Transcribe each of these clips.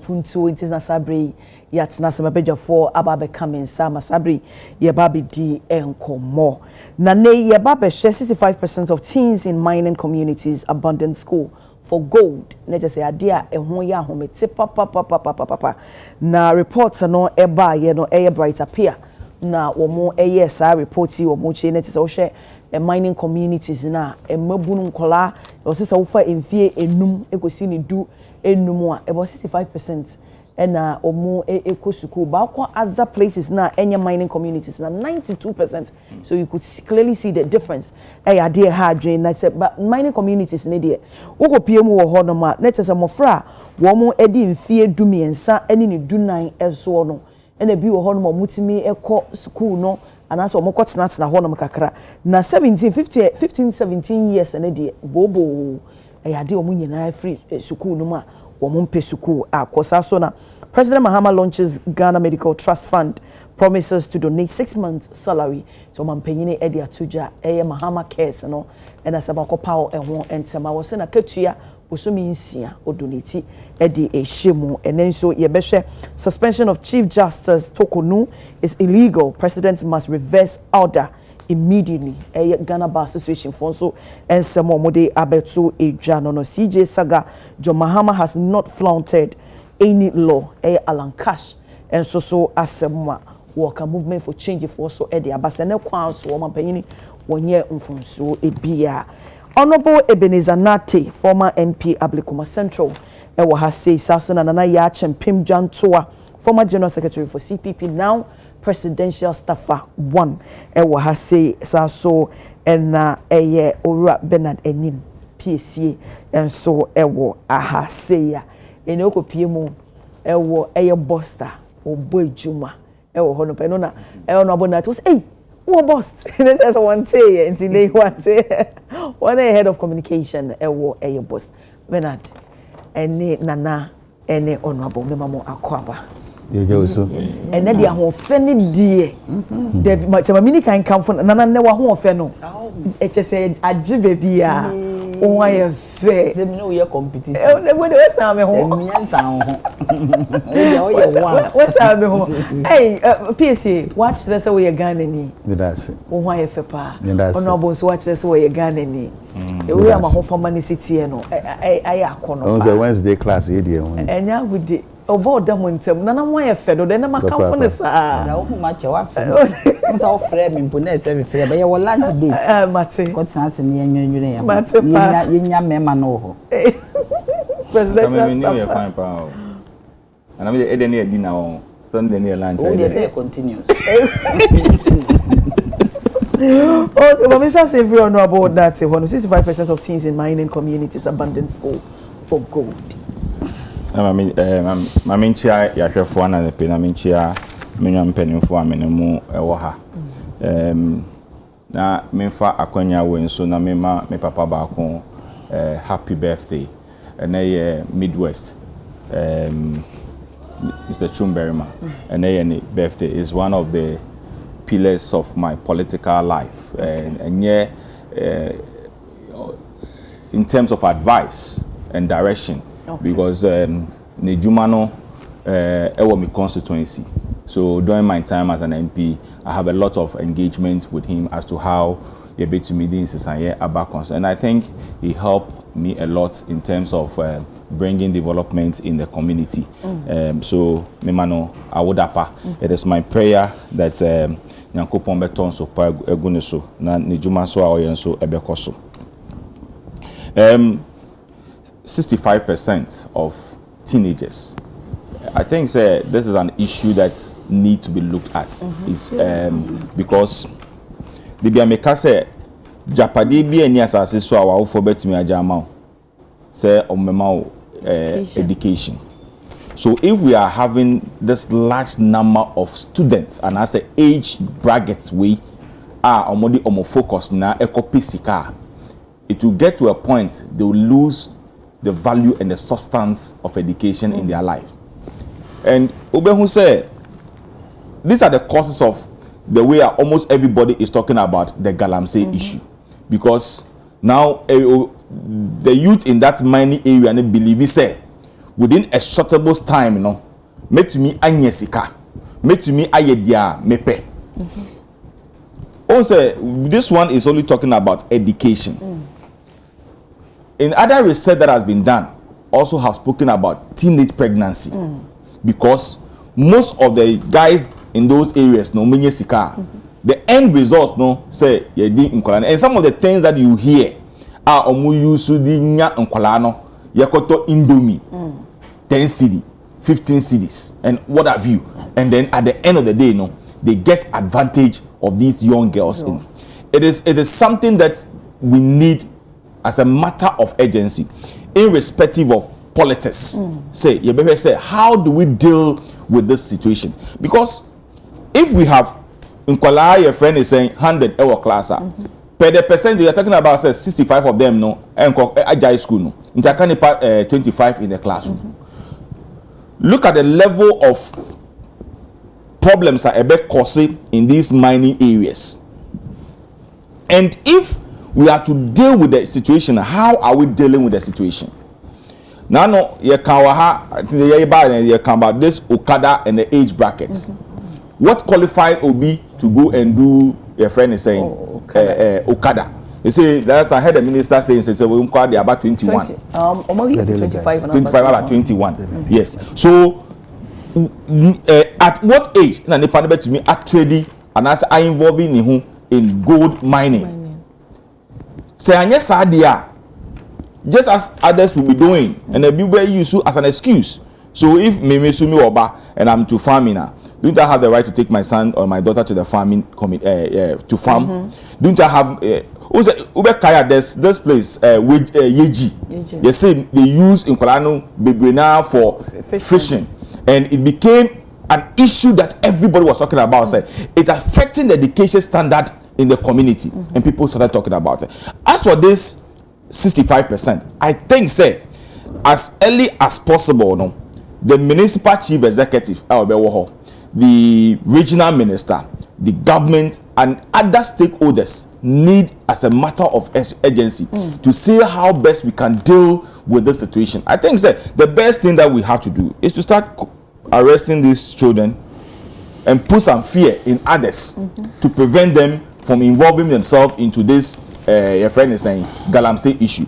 punto it is na sabre yet na semabeja for ababe coming sama sabre ye baby di enkomo na ne ye babe share 65% of teens in mining communities abandon school for gold na just say adia ehun ya homete papa na reports no eba ye no eye bright appear na womo eye sa report yi womo che na just o share mining communities na emabunu nkola osisa wo fa emfie enum ekosi ni du enum a about 65% na omo ekosuku ba kwa other places na enya mining communities na 92%. So you could clearly see the difference ade ha adwen na say but mining communities ne de wo piem wo ho no ma na chese mofra wo mo edi mfie dumiensa ene ni dunan eso no ena bi wo ho no ma mutimi ekọ school no anaso mo kwatena ho no kakra na 15 years ene de bobo ade omo nyina free school no ma womumpe suku akosa so na President Mahama launches Ghana Medical Trust Fund, promises to donate 6 months salary so mampenyine edi atuja Mahama cares no ena sabako pawo ehwo entema wo se na ketua bosomi nsia odonate edi ehemu enen so yebehwe suspension of Chief Justice Tokonu is illegal. President must reverse order immediately. Ghana Bar Association for so and some more abetu ejano no CJ Saga John Mahama has not flaunted any law Alan Cash and so asema worker movement for change for so edi abasene kwa so mampanyini wonye mfunso ebia. Honorable Ebenezer Nate, former MP Ablikuma Central ewa ha say saso na nana ya chempim jantoa, former General Secretary for CPP, now presidential staffer 1 ewa ha say saso ena eye Owura Bernard Enim PSA and so ewo aha say ya ene okopie mu ewo eye Buster obo ejuma ewo hono pe no na ewo no abona to say who boss this is one say until they want say one head of communication ewo eye boss Bernard ene nana ene honorable memamo akwaba so ene dia ho fe ne die de ma mini kan kamfo nana ne wa ho fe no e che say agibe bia o wa ye fe dem no ye competition e we de sa me ho mi ansa ho o ye one we sa me ho hey PSA watch this we Ghana ni that's o wa ye fe pa honorable so watch this we Ghana ni e we am ho forma ni city no ai akono on the Wednesday class e die ho enya we obo da montem na mo ye fe do de na makamfo ne sa na wo ma che wa fe nsa wo frɛ me mpo na se me frɛ ba ye wo lunch date mate ko tsanse ne yenwenwere ya mate pa yenya mema no ho president me ni ye fine pa ana me e de ne dinner on Sunday ne lunch o dey say continues okay but Mr. Savory know about that 65% of teens in mining communities abandon school for gold. Mami nchia ya hwefo na pe na nchia menwa mpanimfo amenemu ewo ha na memfa akwanya we nso na mema me papa ba ko happy birthday na ye Midwest Mr. Chumberima and any birthday is one of the pillars of my political life and yeah in terms of advice and direction. Okay. Because Nejumano ewo mi constituency. So during my time as an MP, I have a lot of engagement with him as to how you be to me in society about concern. And I think he helped me a lot in terms of bringing development in the community. So memano awodapa. It is my prayer that Nyankopon beton so pa egune so na Nejuma so awoyen so ebekoso. 65% of teenagers. I think this is an issue that needs to be looked at. Is because the Biameka say Japadi bi eni asase so awa ofo betumi ajama say omema education. So if we are having this large number of students and as a age brackets we are omo focus na ekopi sika, it will get to a point they will lose the value and the substance of education in their life. And Obehu said, these are the causes of the way almost everybody is talking about the Galamsey issue. Because now the youth in that mining area believe he said, within a shortable time, you know, make to me anyesika, make to me ayedia mepe. Also, this one is only talking about education. In other research that has been done, also have spoken about teenage pregnancy, because most of the guys in those areas, no, the end results, no, say and some of the things that you hear are use the nya nkolano yakoto indomie 10 cedi 15 cedis and what have you, and then at the end of the day, no, they get advantage of these young girls. It is something that we need as a matter of urgency, irrespective of politics. Say, you better say, how do we deal with this situation? Because if we have in Kuala, your friend is saying 100 our class, per the percent you are talking about, says 65 of them, no, and Agile school, no, in 25 in the classroom. Look at the level of problems that are causing in these mining areas. And if we are to deal with the situation, how are we dealing with the situation? Now, no, you can about this Okada and the age brackets. What qualified Obi to go and do? Your friend is saying Okada. You see, that's I heard the minister saying, we are about 21. 25 about 21. Yes. So, at what age? Na nipa to me at trading and as I involving in gold mining. Say yes, idea. Just as others will be doing, and the people use as an excuse. So if me sumi oba and I'm to farming now, don't I have the right to take my son or my daughter to the farming to farm? Don't I have there's this place with Yeji. They say they use in Kolano Bebrena for fishing, and it became an issue that everybody was talking about. Say it affecting the education standard in the community, and people started talking about it. As for this 65%, I think say as early as possible, no, the municipal chief executive, the regional minister, the government, and other stakeholders need, as a matter of urgency, to see how best we can deal with this situation. I think the best thing that we have to do is to start arresting these children and put some fear in others to prevent them from involving themselves into this your friend is saying galamsey issue.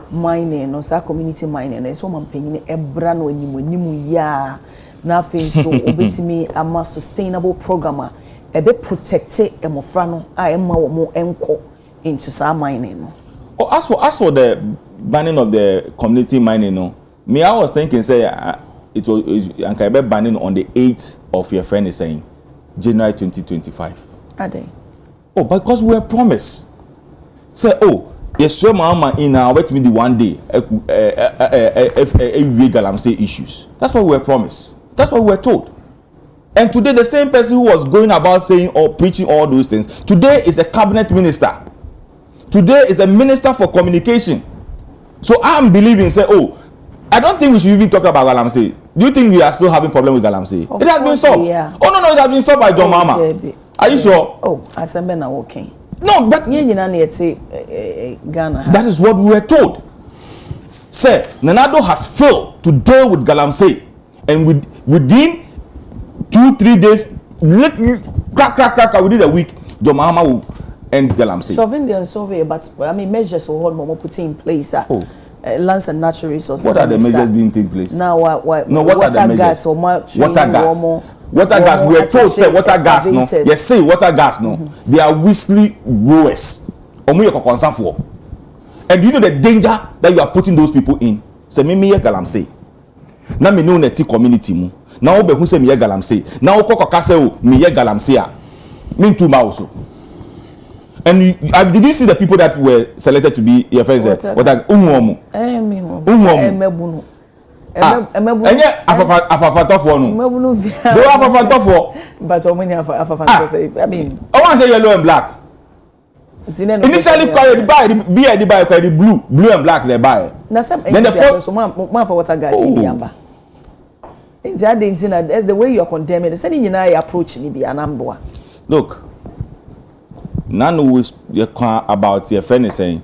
Mining or sa community mining and so man penny e bra no animu ya na fe so obetimi ama sustainable programmer e be protect emofra no a emma wo mo enko into sa mining no. Oh, as for the banning of the community mining, no, me I was thinking say it was and banning on the 8th of your friend is saying January 2025. Are they? Oh, because we were promised. Say, oh, yes, so mama in our wait me the one day galamsey issues. That's what we were promised. That's what we were told. And today the same person who was going about saying or preaching all those things, today is a cabinet minister. Today is a minister for communication. So I'm believing, say, oh, I don't think we should even talk about galamsey. Do you think we are still having problem with galamsey? It has been solved. Yeah. Oh no, it has been solved by John Mama. Are you sure? Oh, I said na walking. No, but Ghana. That is what we were told. Say, Nanado has failed to deal with galamsey, and within 2-3 days, crack, within a week, John Mama will end galamsey. Solving the survey, but I mean measures will hold more putting in place. Lands and natural resources. What are the measures being taken place? Now, what are the measures? Water gas. Water gas. We are told say water gas. No, yes, say water gas. No, they are whistleblowers. Concern for. And you know the danger that you are putting those people in. Say me galamsey. Now me know the community mu. Now be who say me galamsey. Now koko kase o me galamsey a. Me too ma also. And did you see the people that were selected to be your friends? What are umuomu? Mebuno. Afafatofo no. Mebuno. They were afafatofo. But how many afafatofo say? I mean, I want to say yellow and black. Initially, the blue and black they buy. Then the first man for water gas in Yamba. That's the way you're condemning. The same approach ni be anamboa. Look. None was about your friend is saying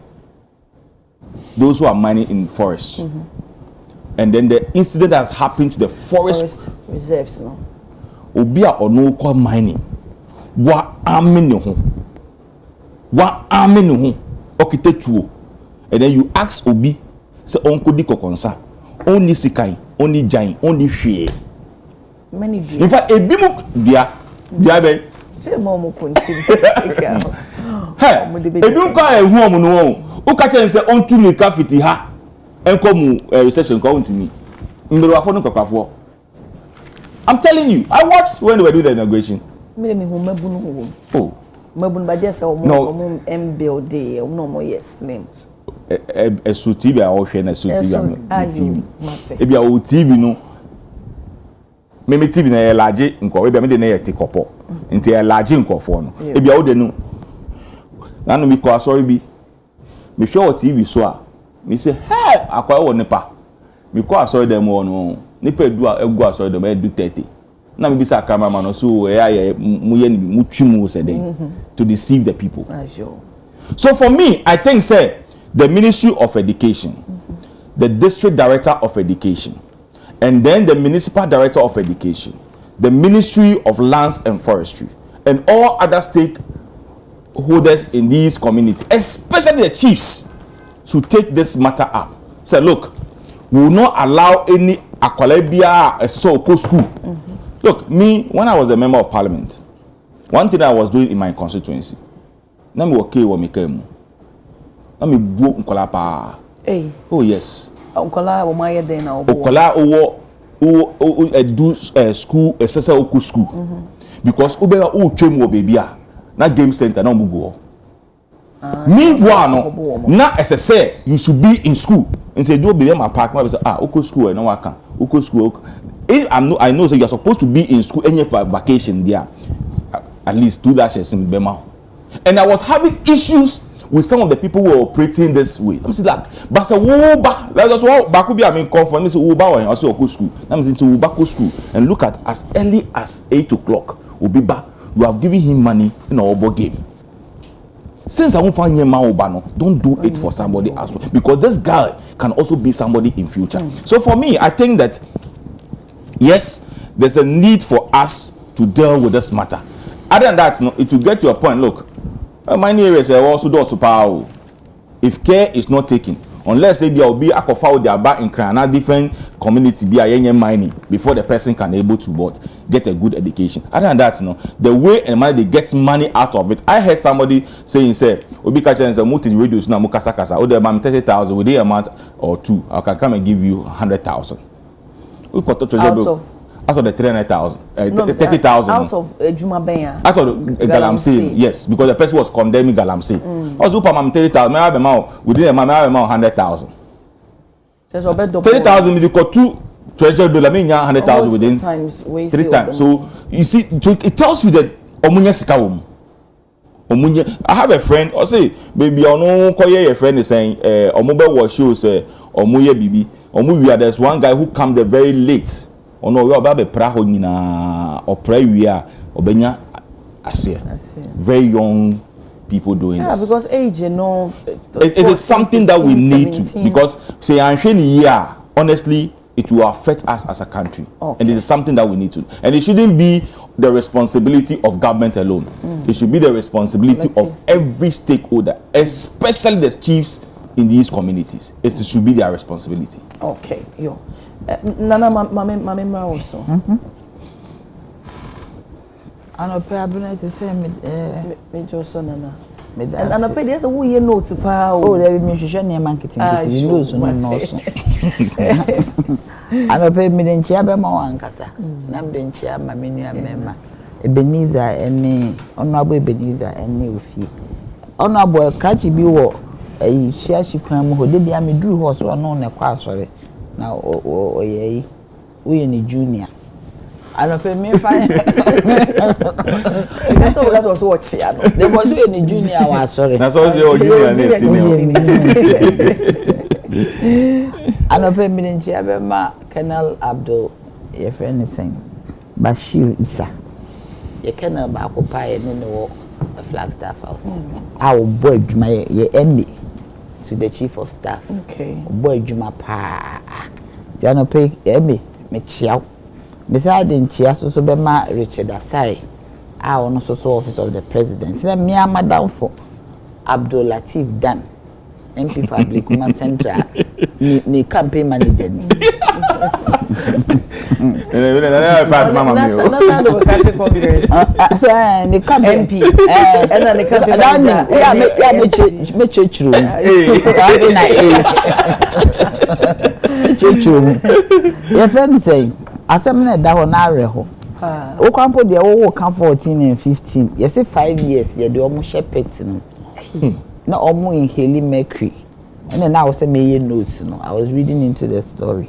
those who are mining in forests. And then the incident has happened to the forest reserves. No. Obi a ono kwa mining. Wa amene ho. Okite tuo. And then you ask Obi, say onko di kokonsa. Only sikai, only jain, only hwe. Many do. In fact, ebi mu dia be. Say momo kunti. Hey, ebi kwa ehu omu no. Uka chen say ontu mi ka fiti ha. Enko mu reception ko ontu mi. Mbero afo no kwakwafo. I'm telling you, I watched when they were doing the inauguration. Me mabunu ho. Oh. Mabunu ba just omo MBOD, omo yes names. Su TV a o hwe na su TV a TV. E bia o TV no. Me TV na ye large nko, e bia me de na ye tikopo. Nti ye large nkofo no. E bia o de no. Na no mi ko asori bi. Me hwe o TV so a, me say, "Hey, akwa wo nipa." Me ko asori dem wo no. Nipa edu egu asori dem edu 30. Na me bisa cameraman no so e mu ye ni mu twimu se den to deceive the people. So for me, I think say the Ministry of Education, the District Director of Education, and then the Municipal Director of Education, the Ministry of Lands and Forestry, and all other stakeholders in these communities, especially the chiefs, should take this matter up. Say, look, we will not allow any akwalebia a so-called school. Look, me, when I was a member of parliament, one thing I was doing in my constituency, na me okay wo me kam. Na me bu nkola pa. Oh yes. Nkola wo maye den na obo. Nkola owo edu school, sese oku school. Because ube o twem wo baby a na game center na obugo. Meanwhile no, na say you should be in school. And say do baby my park, na say oku school e na waka. Oku school. I know so you are supposed to be in school any for vacation there. At least 2 dashes in Bema. And I was having issues with some of the people who were operating this way. I'm saying like, but say woba. That's what Bakubi I mean confirm. Me say woba or also oku school. I'm saying to woba school and look at as early as 8 o'clock. Obiba, you have given him money in a obo game. Since I won't find your man obano, don't do it for somebody else because this guy can also be somebody in future. So for me, I think that yes, there's a need for us to deal with this matter. Other than that, no, it will get to a point. Look, many areas are also doors to power. If care is not taken, unless they will be akofa their back in Krana different community be a mining before the person can able to get a good education. Other than that, no, the way and money they get money out of it. I heard somebody saying, "Say, Obi Kacha is a multi reduce na mukasa kasa. Oh, the 30,000 within a month or two. I can come and give you 100,000." We got to out of the 300,000, 30,000. Out of Juma Benya. Out of Galamsey, yes, because the person was condemning Galamsey. Also, Pam 30,000, within a month, 100,000. 30,000, you got two treasure dollar, 100,000 within 3 times. So you see, it tells you that Omunya Sikawum. I have a friend, or say, baby, I know your friend is saying, Omuba was show say, Omuye Bibi, Omuya, there's one guy who come there very late. Ono yo ba be pra ho nyina opra wia obenya ase very young people doing this because age it is something 15, that we need 17. To because say anhwe year honestly it will affect us as a country and it is something that we need to and it shouldn't be the responsibility of government alone. It should be the responsibility of every stakeholder, especially the chiefs in these communities. It should be their responsibility. Nana mama also. Ano pe abuna te say me Johnson nana. And ano pe there's a we note pa o there me hwehwe ne marketing you know so no so. Ano pe me den chia be ma wankasa. Na me den chia ma me nua mema. Ebeniza ene ono abo Ebeniza ene ofie. Ono abo krachi bi wo hia shikwan mu ho de dia me duru ho so ono ne kwa asore. Na oye we ni junior ano pe me fine that's also what she ano they was we ni junior wa sorry that's also your junior ni senior ano pe me nchi abema Colonel Abdul ye friend thing Bashir Isa ye Colonel ba ko pa ye ne wo Flagstaff House our boy dwuma ye enni to the chief of staff. Okay. Boy Juma pa. Jano pay me chiao. Beside in chia so bema Richard Asari. I also office of the president. Then me madam for Abdul Latif Dan. MP for Ablikuma Central. Ni campaign manager. Pass mama That's not Democratic Congress. So the campaign MP. And then the campaign manager. Yeah, me church room. Church room. Your friend say, asem na da ho na areho. O kwampo de wo kan 14 and 15. You say 5 years they do almost shepherd no. Na omo inhale mercury. And then I was say me notes no. I was reading into the story.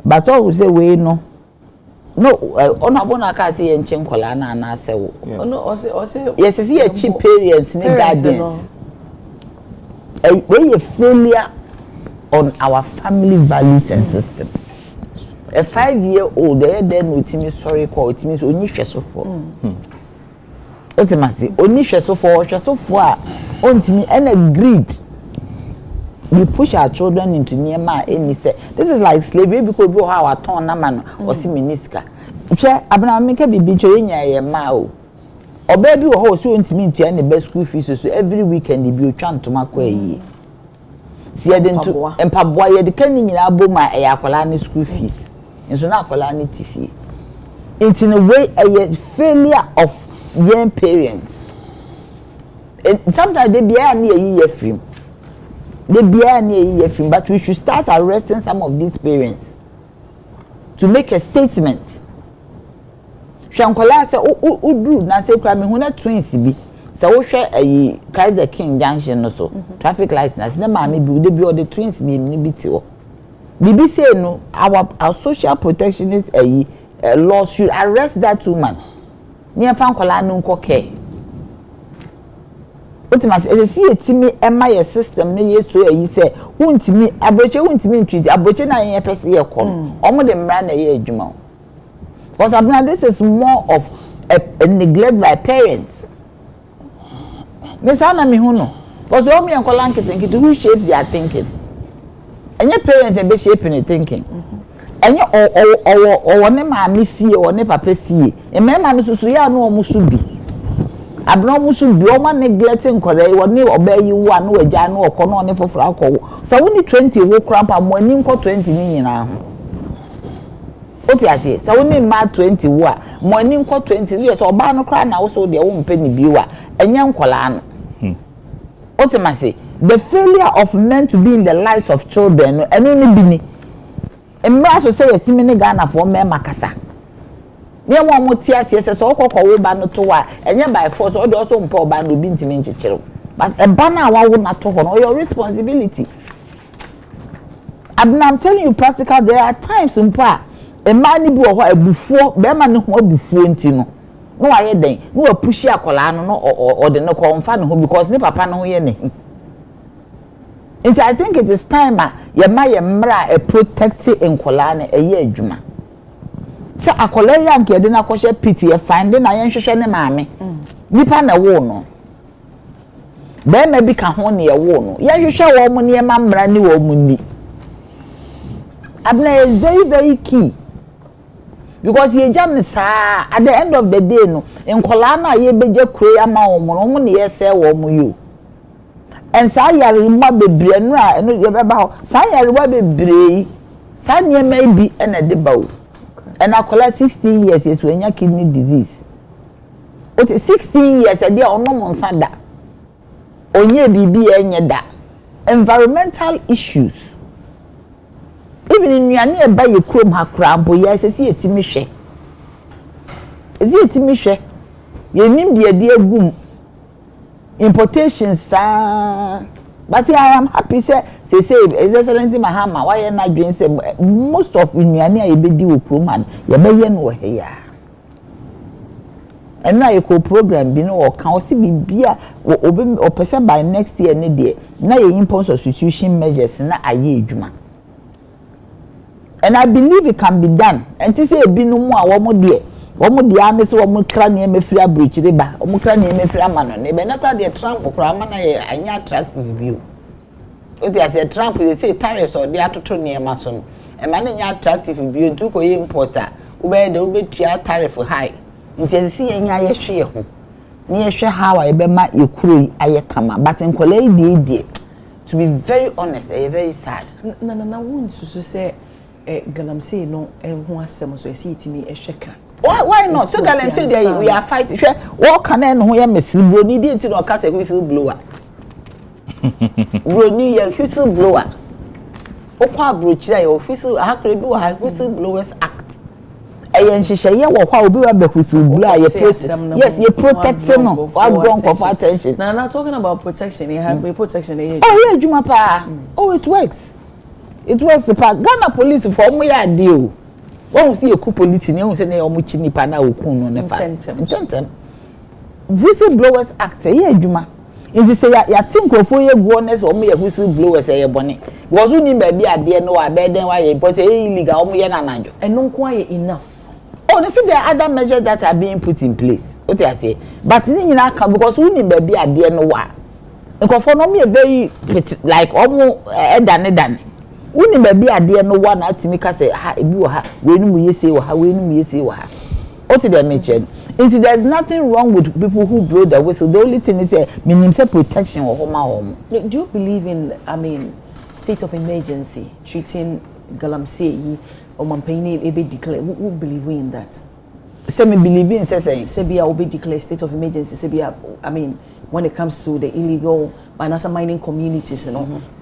But all we say we no ona bona ka say enche nkola na na say wo. No, or say Yes, see a cheap parents ni guardians. We a failure on our family values and system. A 5-year-old then ultimate sorry call it means only so for. Ultimately, only so for ultimately and agreed. We push our children into Niema and say this is like slavery because we have our ton man or siminiska. Che abnamika bibi chonya ye ma o. Oba bi wo ho so ntimi ntua ne best school fees so every weekend bi otwa ntoma kwa yi. Si ye den to empaboa ye de kan nyina aboma e akwala ne school fees. Nso na akwala ne tifi. It's in a way a failure of young parents. And sometimes they be near ye film. They be near ye film, but we should start arresting some of these parents to make a statement. Shankola say do na say kra me hu na twins bi. Say wo hwe Christ the King junction no so. Traffic light na say ma me bi de bi o the twins bi ni bi ti wo. Bibi say no our social protectionist law should arrest that woman. Ni fa nkola no nko care. Ultimately, it is etimi ema ye system ne yeso say wuntimi aboche wuntimi ntwidi aboche na yen pese ye kom. Omo de mra na ye adwuma. Because this is more of a neglect by parents. Miss Anna Mihuno. Because all me and Kolanke thinking who shape their thinking. And your parents are shaping their thinking. And your or ne fee or ne papa fee. And my mammy so ya no musu be. Abno musu be oma neglecting kore or ne obey you one no jano or kono for frako. So only 20 wo cramp and when you 20 million. What you say? So only mad 20 wa morning 20 years or ban no cry now so their own penny viewer and young kolan. What you say? The failure of men to be in the lives of children and only bini. And me also say a timini Ghana for me makasa. Near one more tears, yes, so call ban to wa and yan by force or also poor ban will be intimate. But a banner will not talk on all your responsibility. I'm telling you, practical, there are times in part. A man before be man who before intino. No, I then no push ya colano or the no confan who because ne papa no ye ne. And I think it is time ya mra a protective in colana a year juma. So a collar yankee didn't akoshe pity a finding I ain't share ne mammy. Nipa na wo no. There may be kahoni a wo. Ya you share woman near mamma ni wo muni. Abna is very, very key. Because ye jam sa at the end of the day no in kolana ye beje kure ama omo ne ye se wo mu yo and sa yare ma bebre no a no ye beba ho sa yare wa bebre sa ne mai bi na de bawo and akola 16 years yes we nya kidney disease o 16 years e dia ono mo nfa da onye bibi enye da environmental issues. Even in Yani a buy your chrome ha crampo, yes, I see a timishe. Is it timishe? You name the idea boom. Importations, but I am happy, say, is Excellency Mahama, why am I doing some most of Yani a baby with chrome man, your million were here. And now you call program, you know, or can see beer or percent by next year, day. Now you impose substitution measures, and I ye juma. And I believe it can be done. And to say, be no more, one more dear. One more dear, Miss Woman Cranny, me free a bridge, riba, or Mucrani, me free a man, and never the tramp or cramana, and attractive view. Oti ase Trump they say tariffs or they atoto niema so no. E ma na attractive bi ntu ko ye importer. Wo be de wo betua tariff high. Nti ase yenya ye hwe ye ho. Ni ye hwe how e be ma ye kuro aye kama. But nkola e to be very honest, very sad. Na won susu say galamsey no ho asem so esi itimi ehweka. Why not? So galamsey there we are fighting. What can I know here mesibro ni dey ti no ka say whistleblower. Bro ni ye whistleblower. Okwa brochi ya whistle hakre bi wa Whistleblowers Act. Ayen hihye ye wo kwa obi wa be whistleblower ye yes ye protect no wa don for attention. Now talking about protection, you have protection here. Oh yeah, Juma pa. Oh it works. It works the part. Ghana police for mo ya de o. Won see you police ni won say na omo chi nipa na okun no ne fa. Intentem. Whistleblowers Act ye Juma. Inti say ya think ofo ye go honest omo ye whistleblowers ye bone. Because you need baby ade no wa be den wa ye because illegal omo ye na nanjo. Eno nko aye enough. Oh, they say there are other measures that are being put in place. What I say, but you know, because we need baby at the end of what. Because for no me very like almost done. We need baby at the end of one at me say ha ebu ha when we say wa when we say wa. What did I mention? There's nothing wrong with people who blow the whistle. The only thing is minimum protection or home. Do you believe in state of emergency treating galamsey? Or Mampini be declare who believe in that? Say me believe in Sebia will be declared state of emergency. Sebia, when it comes to the illegal mining communities,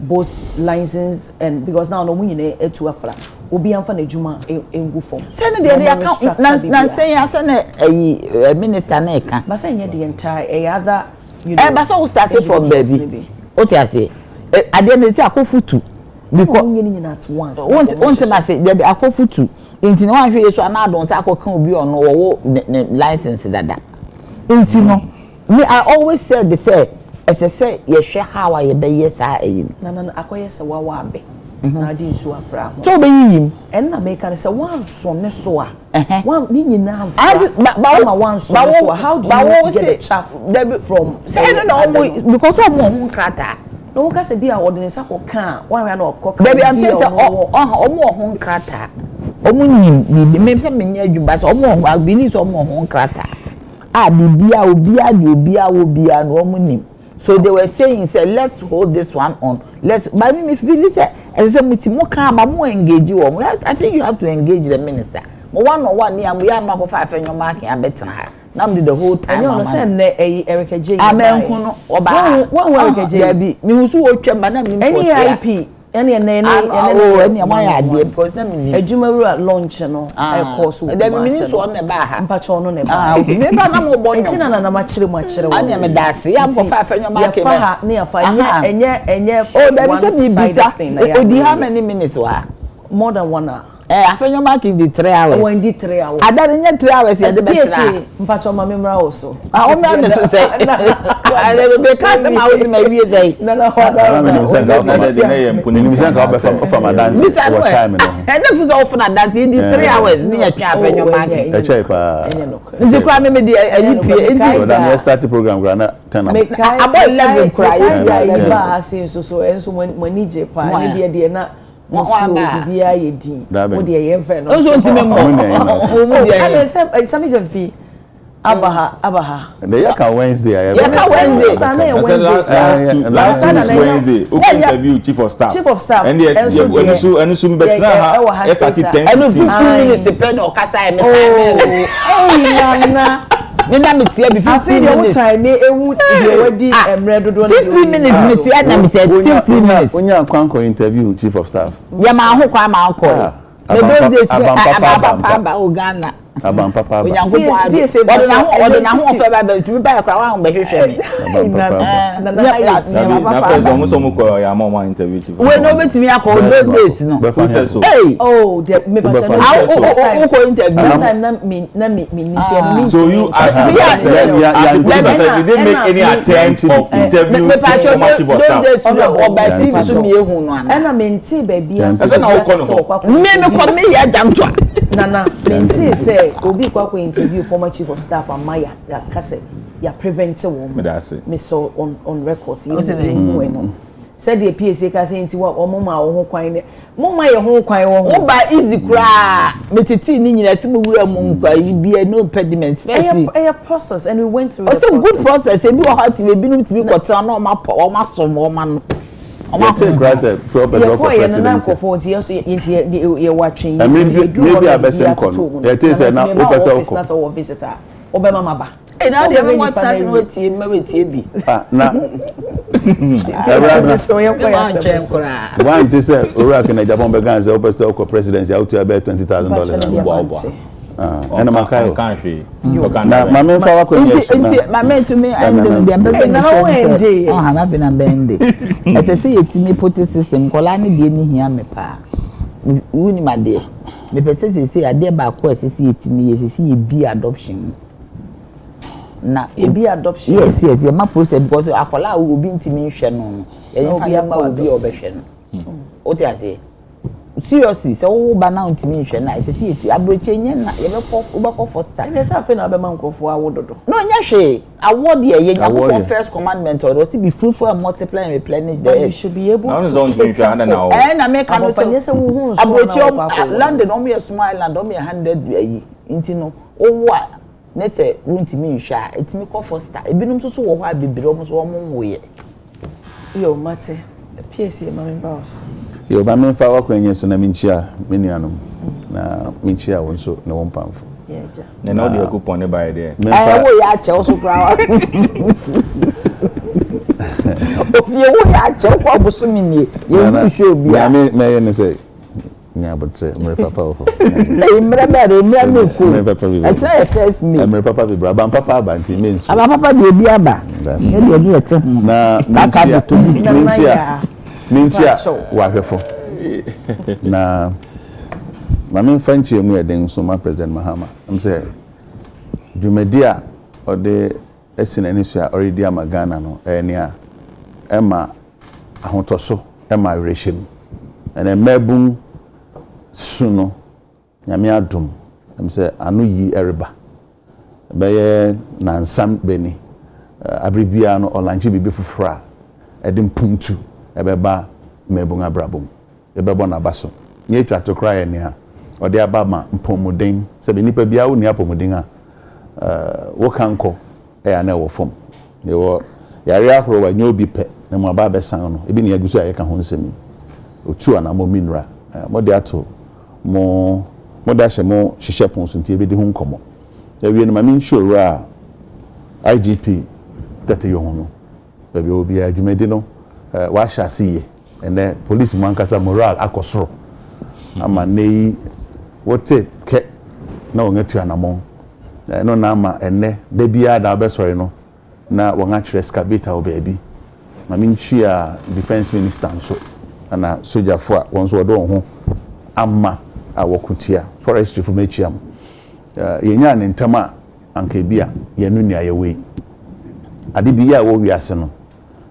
both licensed and because now no money to Afra. Obi anfa na juma en go form. Say the account na say a minister na eka. But say the entire other but so started from baby. What you say? At the end say akofutu. Because at once. One time I say there be akofutu. Inti no ahwe yeso ana don say akokan obi ono wo license dada. Inti no me I always said the say say ye hwe how ye be yes a eyi. Na akoye se wa abe. Na di nsu afra ho. So be yim. En na make can say one so ne so a. One ni nyina ba one so ne so. How do you get the chaff from? Say no because of mo krata. No ka se bia ordinance akoka one we na okoka. Baby I'm saying say omo ho krata. Omo ni me say me nya adwuma say omo ho believe say omo ho krata. Bibia obia no omo nim. So they were saying say let's hold this one on. Let's but me feel say as say mo kan ba mo engage wo. I think you have to engage the minister. Mo one on one ni am we am ko fa afenyo mark abetena ha. Now the whole time. I know say na Adekye J. Amen no oba. One Adekye J. Bi me husu wo twem na me any IP any my idea because na me adwumawura launch no e course wo. Da me ni so na ba ha. Mpacho no na ba. Me ba na mo bonyo. Enti na ma kire wo. Anya me dase am ko fa afenyo mark. Ya fa ha na ya fa enye oh da me say bibisa. Odi how many minutes wa? More than 1 hour. Afenyo mark in the 3 hours. Oh, in the 3 hours. Ada nya 3 hours ya de betra. Mpacho ma memra also. O me na so say. I be cast them out my we say. No. Of my dance. What time no? And if you so na dance in the 3 hours ni ya twa afenyo mark. E check pa. Nti kwa me dey ayipie nti that start the program grana 10. About 11 cry. Ya ba ha say so enso mani je pa ni de na Moso bibia ye din. Wo de ye mfe no. Ozo ntime mo. And some is Abaha. The yaka Wednesday. Last Wednesday. Okay, interview chief of staff. And and some better ha. Started 10. And 15 minutes depend on kasa e me time. Eh nana. Me na me tie be 15 minutes. I time ewu de wadi emre dodo na 15 minutes me tie na me tie 15 minutes. Onya kwanko interview chief of staff. Ya ma ho kwa ma ko. Me those days abamba Uganda. Abamba. Onyanko ode na ho ofe ba be tumi ba kwa wa ho be hwehwe. Na almost ko ya ma interview chief. We no betimi akọ those days no. Hey. Oh, me ba channel. Ko interview. Time na me ni so you ask did they make any attempt of interview chief of staff? Oba TV so me ehun no ana. Na me nti ba bia. Asa na wo ko no. Me ko me ya jamtwa. Nana me nti say obi kwa interview former chief of staff Amaya ya kase ya prevent wo me so on records you know said the PSA ka say nti wa omoma wo ho kwan ne moma ye ho kwan wo ho ba easy kra metiti ni nyina ti mo wura mo nkwa bia no impediment first a process and we went through the process. Good process e bi o hot we bi no ti bi kwota na o ma som o ma no take grass proper presidency for the ye watching maybe a person kon it is na o person ko visitor obema maba na dey me what time we tie me we tie bi na so ye ko ya one this ora can Japan be gan say o person ko presidency out to about $20,000 and my can't see. My main father could my man to me and the ambassador have been a bendy. As I say, it's in put system, Colani didn't hear me pa. Wouldn't my dear. The person say, I dare back course, see it to me as see be adoption. Now, it be adoption. Yes, your map process because I call will be intimation. And will be obsession. What I say? Seriously, so banana intimation na say it abroche nya na ye be for start. And say afa na be man nkofo awododo. No nya hwe. Award ye nya first commandment or be fruitful and multiply and replenish the earth. You should be able to. Now. Na make am so abroche London o me small island o me 100 ayi. Nti no owo a na say wuntimi nhwa etimi call for start. Ebinum so wo ho abibire o so o mo ye. Yo mate. PSA mama boss. Yo ba me fa wakwenye so na minchia menuanom na minchia won so na won pamfo na na dey coupon ne buy there wo ya che so kra ofie wo ya che ko abosumi ni ye wu show bia me ne say nya botre mre papa wo mre ba re mre me ko e try first me mre papa bi bra ban papa ba nti me nso aba papa de bi aba ne de ete na minchia wahwefo na mama fanchi emu eden Nsroma President Mahama am say dumedia ode esina nisu a already amagana no enia ema ahotoso ema rehim ene mabun suno nyame adum am say anu yi ereba beye nansam beni abribia no olanche bibi fufura edim puntu ebeba mebunga brabum ebebo na baso nye twa to cry ene ha ode aba ma mpomuden se be nipa bia wo ni apomuden a wo kanko e ana wo fom ye wo yare ahoro wa nye obi pe na mo aba besan no ebi ne yagusu ayeka ho nsemi otu ana mo minra mo de ato mo da hye mo hihye ponso nti ebe de ho nkomo ewie no ma min sure a IGP tete yo ho no bebi obi adwumedi no wa shasiye ene police man kasa moral akosoro ama nei wote ke na wongetu anamon no na ama ene de bia da be sorry no na wonga chere excavator obabi ma minchia defense minister nso ana soldier fo a wonso wodo ho ama awokutia forestry fo mechiam yenya ne ntama anka bia yenu nua yewe ade bia wo wiase no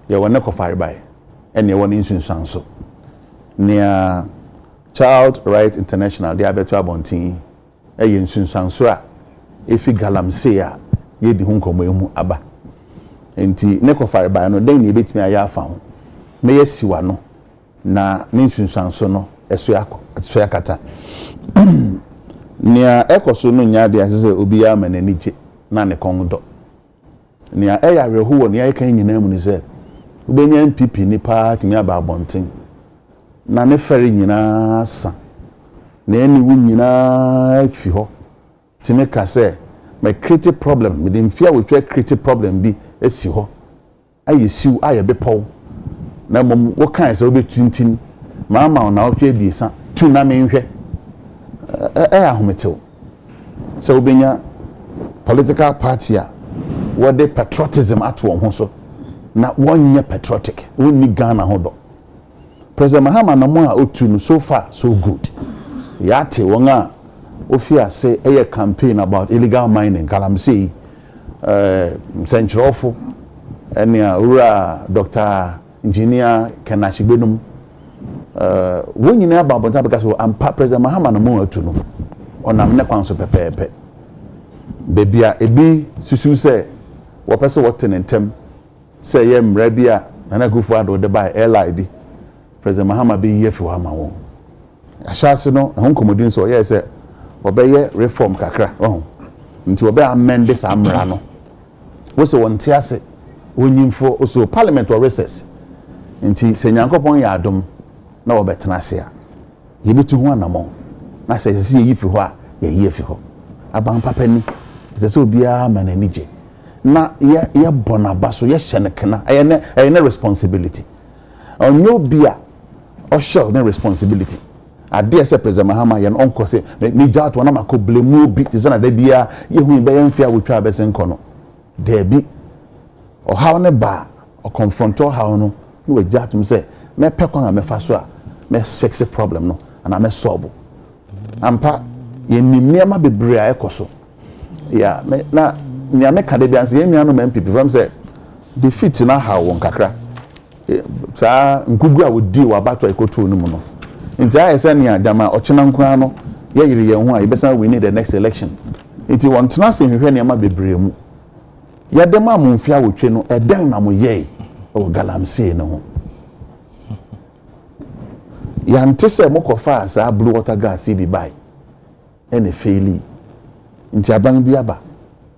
ye wona kofare bai ene wona insunsanso nia Child Right International de abeto abontin eye insunsanso a efi galamsey a ye di hu nkomo emu aba enti ne kofare bai no den ne betimi aya afa ho me yesiwa no na ne insunsanso no eso yakata nia ekoso no nya de asese obi ya mananije na ne kondo nia eya rehu wo nia kan nyina mu ni se ubenya MPP ni pa timi aba abontin na ne fere nyina sa na eni wu nyina fi ho timi ka se my creative problem with him fear we creative problem bi esi ho ayesiu ayebe pow na mom wo kan se obetuntin mama na otwe biesa tu na menhwe ahometew se obenya political party a what the patriotism at won ho so na wonye patriotic wonni Ghana ho do President Mahama na mo a otu no so far so good yate won a ofia say a campaign about illegal mining galamsey centrofo enia ura Dr. Engineer Kenachigbenum when you know about because I'm President Mahama na mo atu no onam ne kwan so pepepe bebia ebi susu se wo pese wote ne ntem se ye mra bia Nana Akufo-Addo de by LIB President Mahama be here for hama won ahyase no ho komodin so ye say obeye reform kakra nti obe amend this amra no wo se won tiase wonyimfo oso parliament or recess nti se nyankopon ya adom na obetena ase a yebetu ho anamo na se sisi yi fi ho a ye yi fi ho aban papa ni se so bia mananije na ye bonaba so ye hyenekena ayene responsibility onyo bia o show na responsibility ade say President Mahama yen onko say me jato na mako blame obi tizana da bia ye hu be yemfia wotwa besen kono there be o how ne ba o confront how no we jato me say me pekwan me fa so a me fix the problem no and me solve ampa ye nimniama bebre a ekoso ya me na nya me ka de bia say ye nuano me MPP from say defeat na how won kakra sa nkugu a wodi wa bato ekoto no mu no nti aye se ne adama ochena nkwa no ye yiri ye ho a yebesa we need the next election nti won tena se hwehwe ne ma bebre mu ye de ma mumfia wotwe no eden na mo ye o galamsey ne ho ya ntese mokofa sa blue water gas bi bai ene faili nti aban bi aba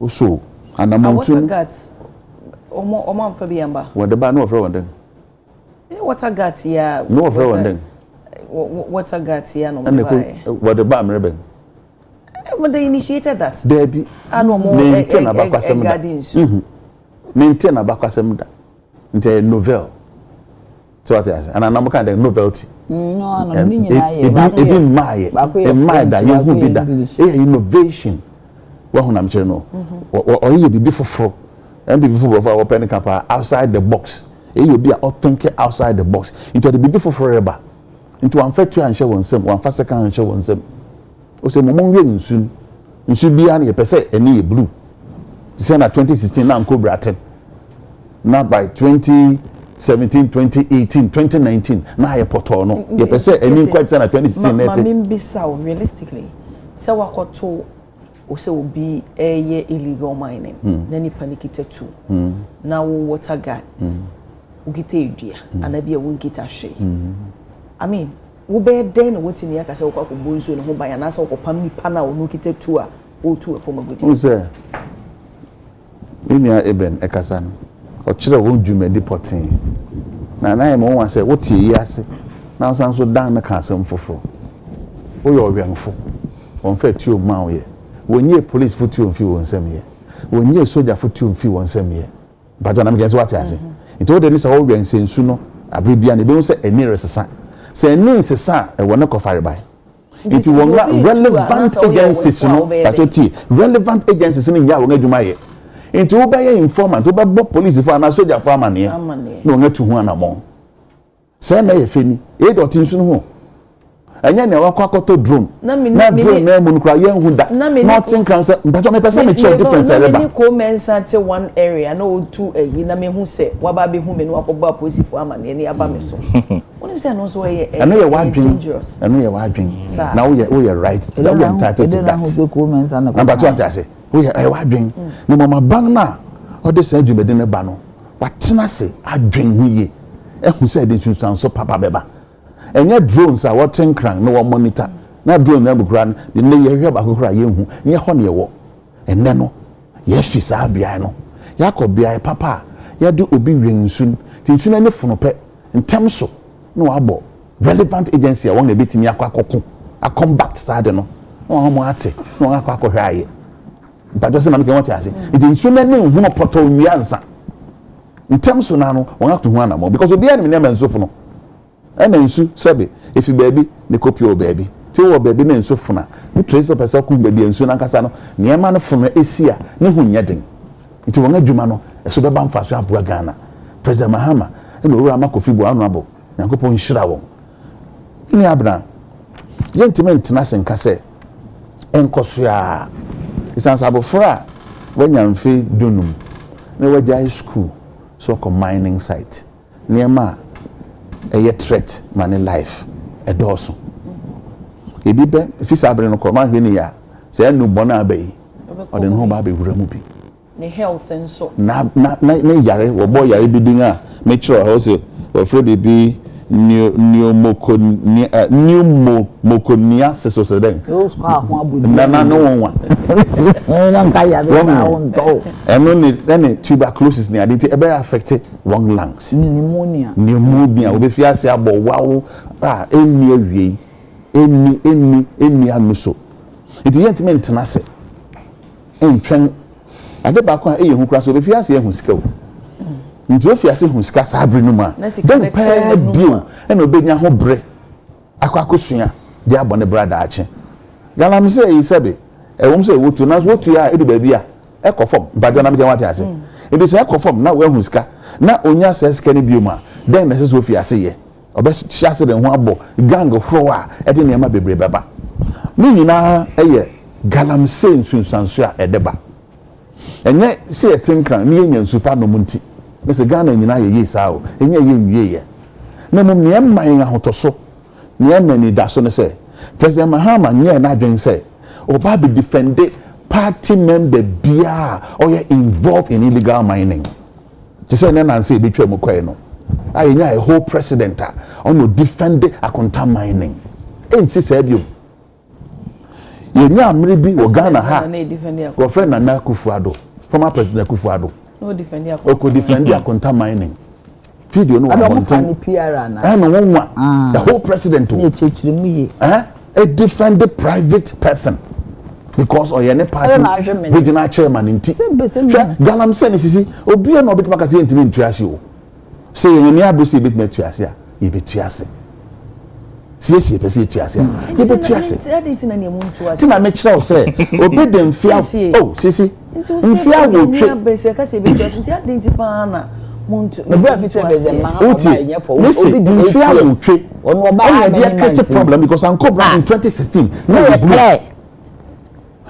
oso anamontu water gas omo amfa bi amba wode ba no ofre wonde water gas ya no ofre wonde water gas ya no bai wode ba mrebe when they initiated that there be no more maintain abakwasem da maintain abakwasem da nti novel so what is and anam kind of novelty no ni nyina ye even my da ye hu bi da innovation wa hu nam chere no o ye bibi foforo and bibi foforo for open camp outside the box you be a think outside the box into the bibi foforo reba into one factory and share one sem one first second and share one sem o say momon we nsu bia na ye pese eni ye blue say na 2016 na nko braten na by 2017 2018 2019 na ye poto no ye pese eni quite say na 2016 net bisa realistically say wakoto o say obi eye illegal mining na ni panikite tu na wo water guard ugite edua anabi e wonkita hwe I mean wo be den no wotini aka say okwa bonzo no ho ban na say okopam nipa na onu kite tu a o tu e form agudi o say Minia Eben ekasa no o kire won dwumadi potin na na e mo wan say wotie yi ase na san so dan na ka asem foforo o yo wenfo won fa tuo ma wo ye wonye police fo tuo mfi won nsem ye wonye soldier fo tuo mfi won nsem ye bajo na me gense wate ase nti o de ni say o wen sensu no abrebia na be won say eni resesa say eni nsesa e won ko fare bai nti won relevant agencies no patoti relevant agencies ni nya won adwuma ye nti wo be informant wo be bo police for na soldier for amane no nga tu hu anamon say na ye feni e dot nsu no ho anya ne wakwa akoto drone na drone na mu nkra ye hu da nothing can say but me person me check different area me ko mensa te one area na o tu eyi na me hu say wa ba be hu me no akoba police for amane ni aba me so woni say no so ye anu ye wadwen anu ye wadwen na wo ye right that we entitled to that na but what I say wo ye wadwen na mama bang na o de say djumede ne ba no watena se adwen hu ye ehun say de sunsan so papa beba enye drones a watching crank no one monitor na drone na bukura de ne ye hwe ba kokura ye hu nye ho ne wo enne no ye fisa bia no yakobia papa ya de obi wensun tinsu na ne funu pe ntem so no abo relevant agency a won na betimi akwakoku a combat side no no mo ate no akwakohwe aye mpajo se na me won ase tinsu na ne hu no poto nwia nsa ntem so na no won ato hu anamo because obi ya ne me nso no ena nsu sebe efi baby ne copy o baby ti wo baby na nsu funa ni trace of person kun baby nsu na nkasa no niema no funa esia ne hu nyeden nti won adwuma no eso beba mfaso aboa Ghana President Mahama ena owura makofi bo anu abo yankopon nhira won ni abna gentiment na senka se enkoso a isansa abofra wanyamfe dunum ne wajai school so ko mining site niema a threat money life a doso ebi be fisa abre no koroma hwe ya say nu bona abai o de no ba be hura mu bi ne health and so na yare wo boy yare bidin a make sure how say afraid be pneumoconiasis or something. No one. And only then tuberculosis near it ever affected one lungs. Pneumonia. We fear say about wow, any anuso. It yet meant tenacity. And train at the back one, who cross over fear say who's go. Nti ofiase hu sika sabri no ma den pa bio e na obenya ho bre akwakosua dia bone brada ache galam say yi sebe e wom say wotu na wotu ya e de ba bia e kofom mbajo na me wate ase e de say e kofom na we hu sika na onya say sika ne bio ma den na say ofiase ye obe chiase de ho abo gang hro a e de ne ma bebre baba ni nyina eye galam say nsunsanso a e de ba enye say e tinkran ni enya nsupa no munti Mr. Ghana nyina ye sao enye ye nwie ye na mum ne man ahotoso ne mani da so ne say President Mahama nye na adwen say oba be defend party member bia or you involved in illegal mining to say na say be twem kwai no anya a whole president on no defend akonta mining ensi say bio ye nya amre bi wo Ghana ha go friend na Kufuado former president Kufuado no defend your akonta mining video no one thing the whole president a defend the private person because or any party regional chairman in galam say sisi obi na obet makase ntimi ntuase o say yen ya bro say bit metuase a ye betuase sie pese tuase a ye betuase ti na me kire o say obi dem fia oh sisi mfia wo twe bese ka say betuase nti identify na muntu me bra fit say be ma obi dem fia wo twe ono ba dey create problem because Anko Brown in 2016 no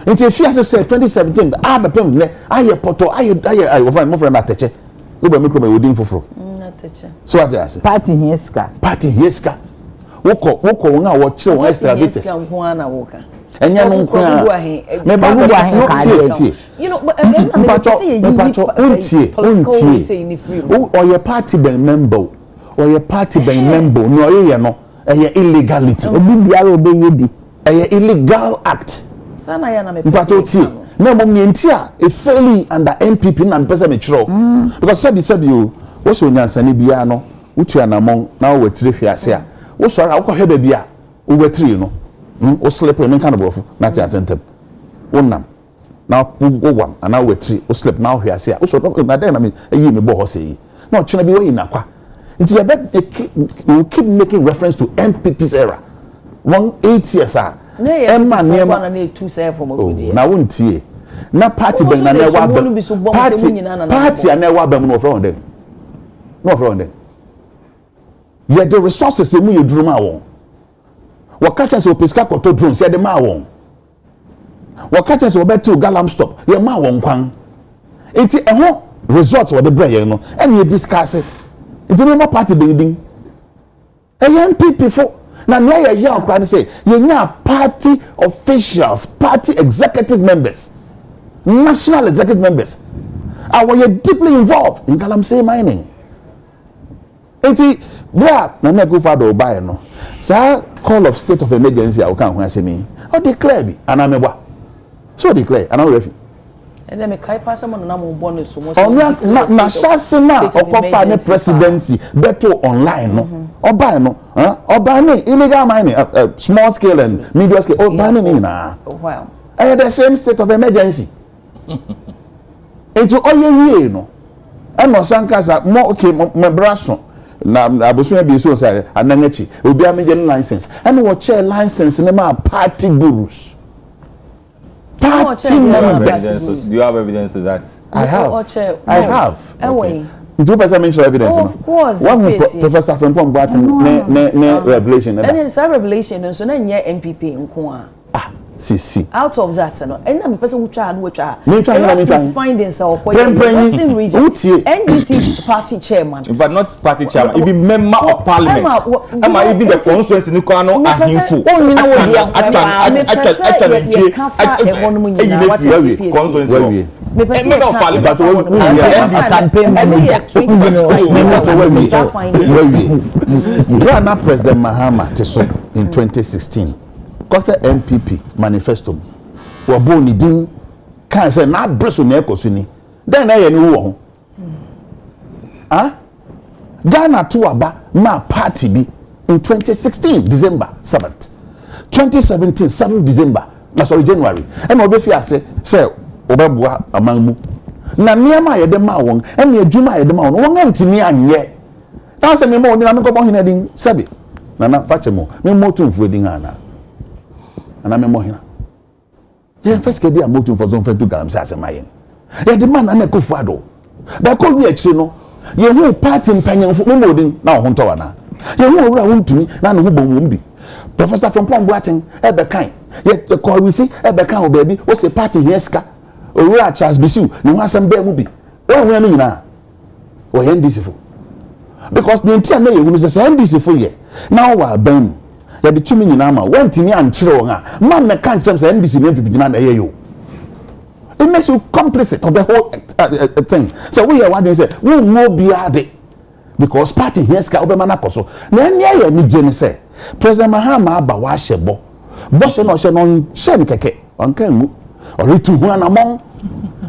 nti fia say 2017 abepem ne aye poto aye wo friend Ateche wo ba mikro ba wodin foforo Ateche so what you say party hieska woko won a wo kire won extravagant hieska nko ana wo ka enya no nko a me ba go tie you know but untie or your party ben member no ye no illegality obi biara obeye bi illegal act sana ya na me tie na mom ne ntia e fairly under NPP na mpesa me kiro because said you wo so nyansane bia no utua na mon na wo tire hwiase a wo so ara wo hweba bia wo wetire no wo slip no kan bofu na tia sentem wonam na wo wam ana wo wetire wo slip na hwiase a wo so na den na me eyi me bo ho sei na ochena bi wo yina kwa nti you keep making reference to NPP's era 8 years a Emma na na two say from ogudi na wontie na party ben na na wa party na wa bam no from them no from them ye the resources emu ye drum a won wo catch us opeska koto drones ye de ma won wo catch us obetu galam stop ye ma won kwan enti eho results wo de bra ye no and ye discuss enti no party building NPP for na na ye okra ni say ye nya party officials, party executive members, national executive members are you deeply involved in galamsey mining. Enti bra na na go for do buy no sa call of state of emergency a kan ho asemi o declare bi anamebwa so declare anarefi and then me kai pass am na mo bo no so mo na chance na okofa ne presidency beto online no oba no oba ne illegal mining small scale and medium scale oba ne na wow the same state of emergency into oye no e no sankasa mo okay me braso na abosu bi so say anangachi obi amege license and what chair license ne ma party gurus. Party members. Do you have evidence to that? I have. Okay. Do you mention evidence? Of course. One Professor Frimpong brought ne revelation. And then some revelation so na nye MPP nko a. See. Out of that no. And na me person who try and which are. Me findings are Western region. NDC party chairman. In fact, not party chairman, even member of parliament. Am I even the constituency in Kano ahimfo? me person member of parliament Ghana President Mahama Teso in 2016 got MPP manifesto wa boni din kan say na breso na ekosuni then na ye ni wo ho Ghana to aba ma party bi in 2016 December 7th 2017 7th December sorry January and obefi ase say obebua amanmu na niam ye de ma won e na adwuma ye de ma won won antimi anye na say me mo ni na me ko bo hina din sabi na fache mo me mo tumfu din ana ana me mo hina ye first ke dia mo tumfu zon fetu galam say ase mayen ye de man na ko fuado ba ko wi akire no ye hu party mpanyanfo me mo din na ho nto wana ye hu owura wontumi na no ho bom bi Professor from Pombuaten ebe kan ye ko wi si ebe kan o baby o se party here ska owura Charles Bisu ni ho asem ba mu bi o hu anu nyina o ye ndisi fo because the entire na ye hu say ndisi fo ye na wa ban ye de tumi nyina ma wantini ankyere won a man na kan chem say ndisi na pipi na ye yo. It makes you complicit of the whole thing. So we are what they say we no be ade because party here ska obema na koso na enya ni je ni say President Mahama aba wa hyebo bo she no she ni keke on kan mu ori tu hu anamon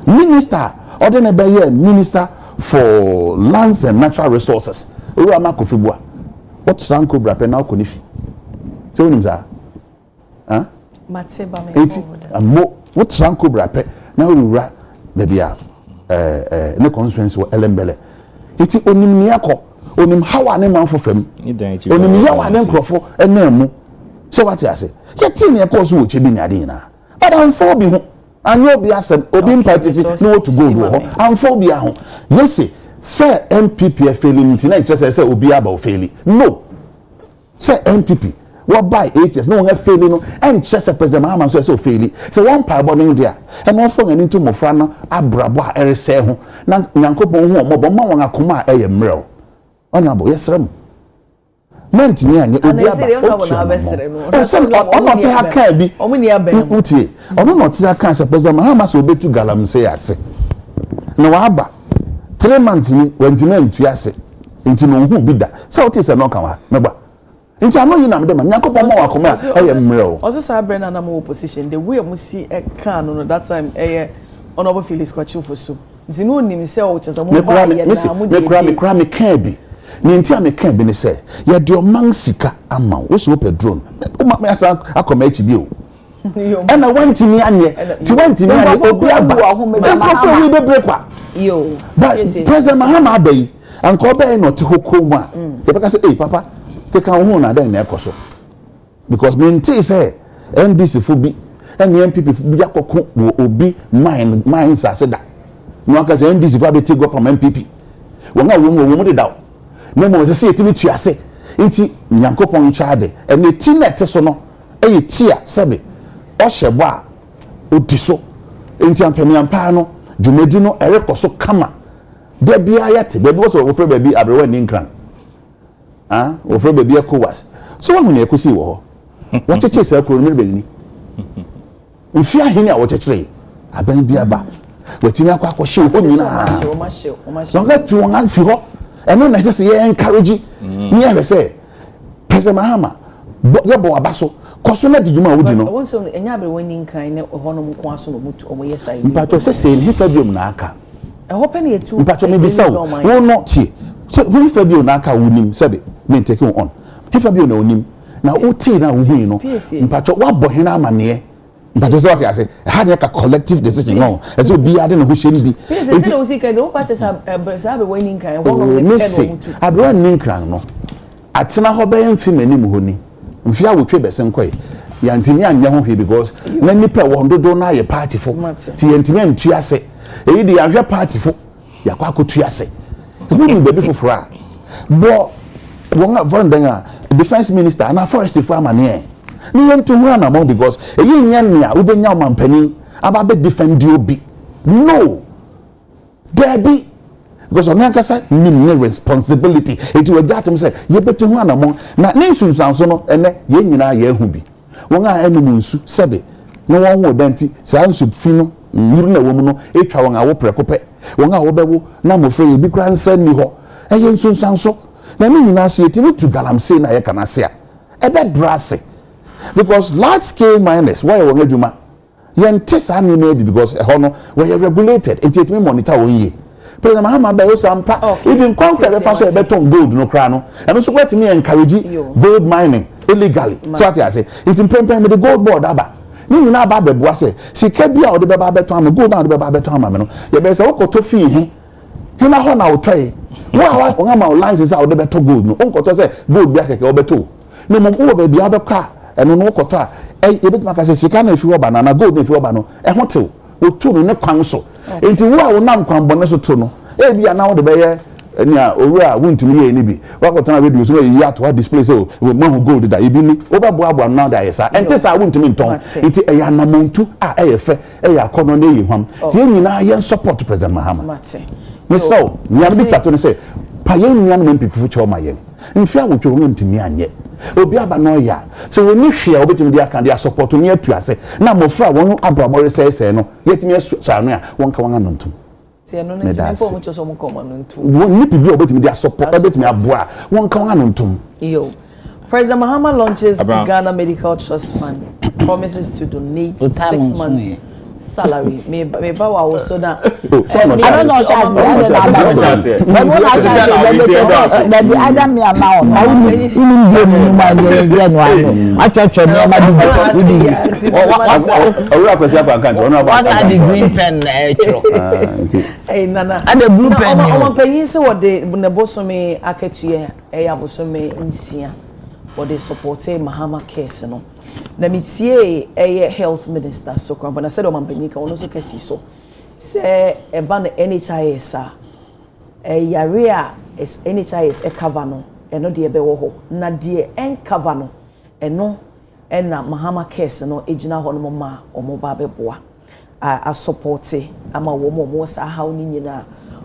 minister ode na be ye minister for lands and natural resources oru amakofi bua what ranko brape na ko ni fi se wonim za mateba me mo what ranko brape na owura da bia ne constituency wo elembele iti onim ni akọ onim hawa ne manfo fam onim yawa ne nkrofo enamu se wate ase ye ti ne ekọ so wo chebi ni ade nyina adam fo bi ho anyo bi asem obi mpatifi no what to go do ho am fo bi aho yesi say MPP failing nti na nche say obi aba o faili no say MPP what by 8 years no one failing no and chese president Mahama so faili say one pa boning there and one for into mofra no abrabo a erese ho na nyankopon hu omobo ma won akoma a eye mrel honorable yesrem ment mi anye obi aba o not ha kan bi omuni aba utie ono not ha kan say president Mahama so betu galam say ase na wa aba 3 months ni wantima ntu ase nti no hu bi da say what is no kan wa meba nti ano yi na me dem nyakopon ma wakoma eye mrel also say Brenna na mo opposition the way mo see e kan no that time honorable Felix kwachi for so nti no nim say o chesa mo ba ye na mo de me kan bi ni nti am kan bi ne say ye de oman sika ama wo so pe drone me asa akoma echi bi o ena wantini anye ti wantini anye obi aba so we be break wa yo but President Mahama abai anko be no te hokom a ye be ka say papa take on na den na ekoso because me nti say NDC fo bi and MPP fo bi akoko obi mine sase da no aka say NDC fo abeti go from MPP won a wo mo de daw no mo say etimi tuase nti nyankopon chaade and the ti net so no e tia sebe o hyebo a odiso nti ampaniampa no dwumedi no erekoso kama da bia yate da bi so wo fre ba bi abrewa ni nkran wo fre ba bi ekowas so wo hunu ekosi wo ho wo cheche sa ko mi be ni mfi ahini a wo chechere aban bia ba watimi akwa akwohye wo nyina so nga tu won afi ho eno na sese ye encourage ni e say President Mahama ye bo abaso koso na dijuma wodi no won so enya abre wani nkran ne ho no mko aso no mutu omo yes ai mpacho sese ni fabium na aka e hope na yetu mpacho me bisa wo no tie so ni fabium na aka wonim sebe me take on he fabium na onim na uti na wuhi no mpacho wa bo hena amane mpacho so what you say had like a collective decision no as obi ade no ho hye ni bi enti no sika no pacho sa abre wani nkran ho no me mutu abre wani nkran no atena ho be mfim anim ho ni mfia wotwe besen koy yantimi anya ho hwe because na nipa wo dodo na ye party fo ti yantimi antu ase eyi de ahwe party fo yakwa akotu ase wonu bebi fofora bo won avondan defense minister na forest fo amane ni yentu hu na mo because eyi nya nia wo benya o mampanin aba be defend obi no baby because on yankasa nim responsibility enti we gatum say ye betu hu anamo na ne nsunsanso no ene ye nyina ye hu bi won a enum nsu sebe no won wo danti sa nsu fi no Nyuru na womu no etwa won awo prekope won a wo bewo na mo frɛ bi kra nsa ni ho eye nsonsanso na me nyina se etimi to galamsey na ye kana se a ebe drase because large scale miners why won adwuma yente sa ni na bi because ho no we regulated enti etimi monitor won ye President Mahama be also ampa even concrete be fa so beton gold no kra no eno so kwetimi encourage gold mining illegally so what I say enti prempem me the gold board aba ni nyina aba beboa se sika bia o de beba beton am gold na o de beba beton am me no ye be se wokoto fi he na ho na wotoi wa ngama license a o de beto gold no onkoto se gold bia keke o beto ni mo wo be bia beka eno no wokoto a ye betima ka se sika na fi oba na gold na fi oba no e ho tew otu no ne kwan so enti wo a wo nam kwan bone so to no e bia na wo de be ye ni a owura wuntumi ye ni bi wakotana radio so ye ato display so we mo gold da ibi ni obaboabo na da yesa ente sa wuntumi nton enti e ya namontu a e ye fe e ya kono na ye hwam ti nyina ye support President Mahama me so nya bi plato no say pa ye nya no mpifufu che o ma ye mfi awotwe wo ntumi anye obi aba no ya so we ni hwe obetimi dia kan dia support ni atu ase na mofra won abrabore sese no yetimi anu a won ka wan anontum ti eno ne timi ko mo cho so mo ko anontum won ni pibi obetimi dia support obetimi aboa won ka wan anontum yo President Mahama launches the Ghana Medical Trust Fund, promises to donate 6 months salary. Me ba wa wo so da. I don't know the other me amount. I what's the green pen Hey nana. And the blue pen. I'm paying say what the nebosome aketua abosome nsia. What they supported Mahama case no. Na mitie health minister so kwamba na said o mampanyika ono so kesi so se eba na NHIS yare a NHIS cover no eno de ebe wo ho na de en cover no eno na Mahama case no ejina ho no ma omo ba beboa a support ama wo mo sa how ni nyina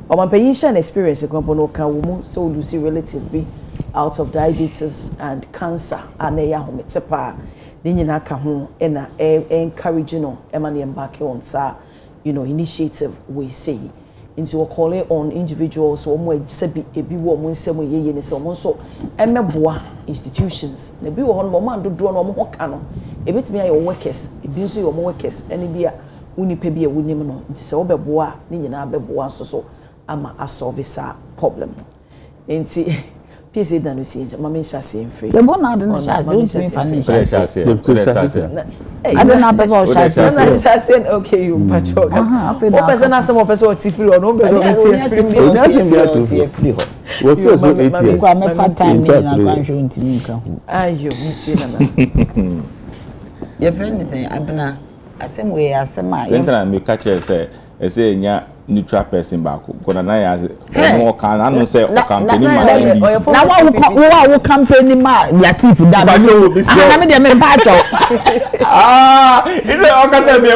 o mampanyisha na experience kwamba no ka wo mu so lose relative be out of diabetes and cancer and ya ho metepa nyina ka ho na encourage no ema na embark on sa initiative we say into we call it on individuals so mo ebi wo mo nsem yeye ne so mo so emeboa institutions na bi wo ho no mo andodo no mo hoka no ebetimi aye workers ebi nso yo mo workers ene bia unipa bia wonim no nti se wo beboa ne nyina beboa so ama a solve sa problem nti pese da no sie mama nsha se mfre the bon na no sha se fani sha se I don't know person sha se okay you pacho o person na some person tifri o no person tifri o na se bia tifri ho what is 8 years kwa me fata ni na kwa show ntimi nka ho ayo nti na ye friend say abna asem we asem a center me catch say nya neutral person back kona na ya omo kan anu say o company man na wo company ma latif da na me de me pa cho ite o ka say me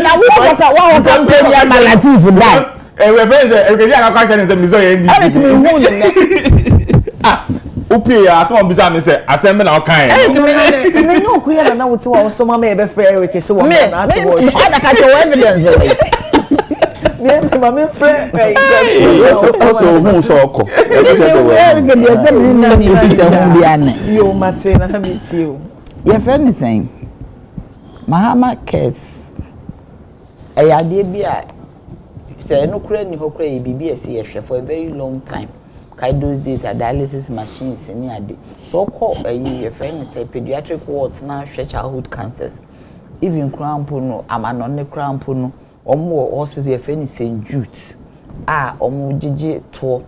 na wo company ma latif da we friends e ke ya ka kan say mizo ye ndc upi ya asem bisa me say asem na o kan me no ku ya na wo ti wa so mama e be fair we ke se wo na ati wo ada ka cho evidence me mama friend so who so ko yo mate na me ti o your friend is saying Mahama case ayade bia say no kura ni ho kura e bibi ese ye hwe for a very long time kai those days a dialysis machines ni ade so call your friend say pediatric wards na hwe childhood cancers even crampo no amano ne crampo no omo hospital your friend St. Jude omo gigi to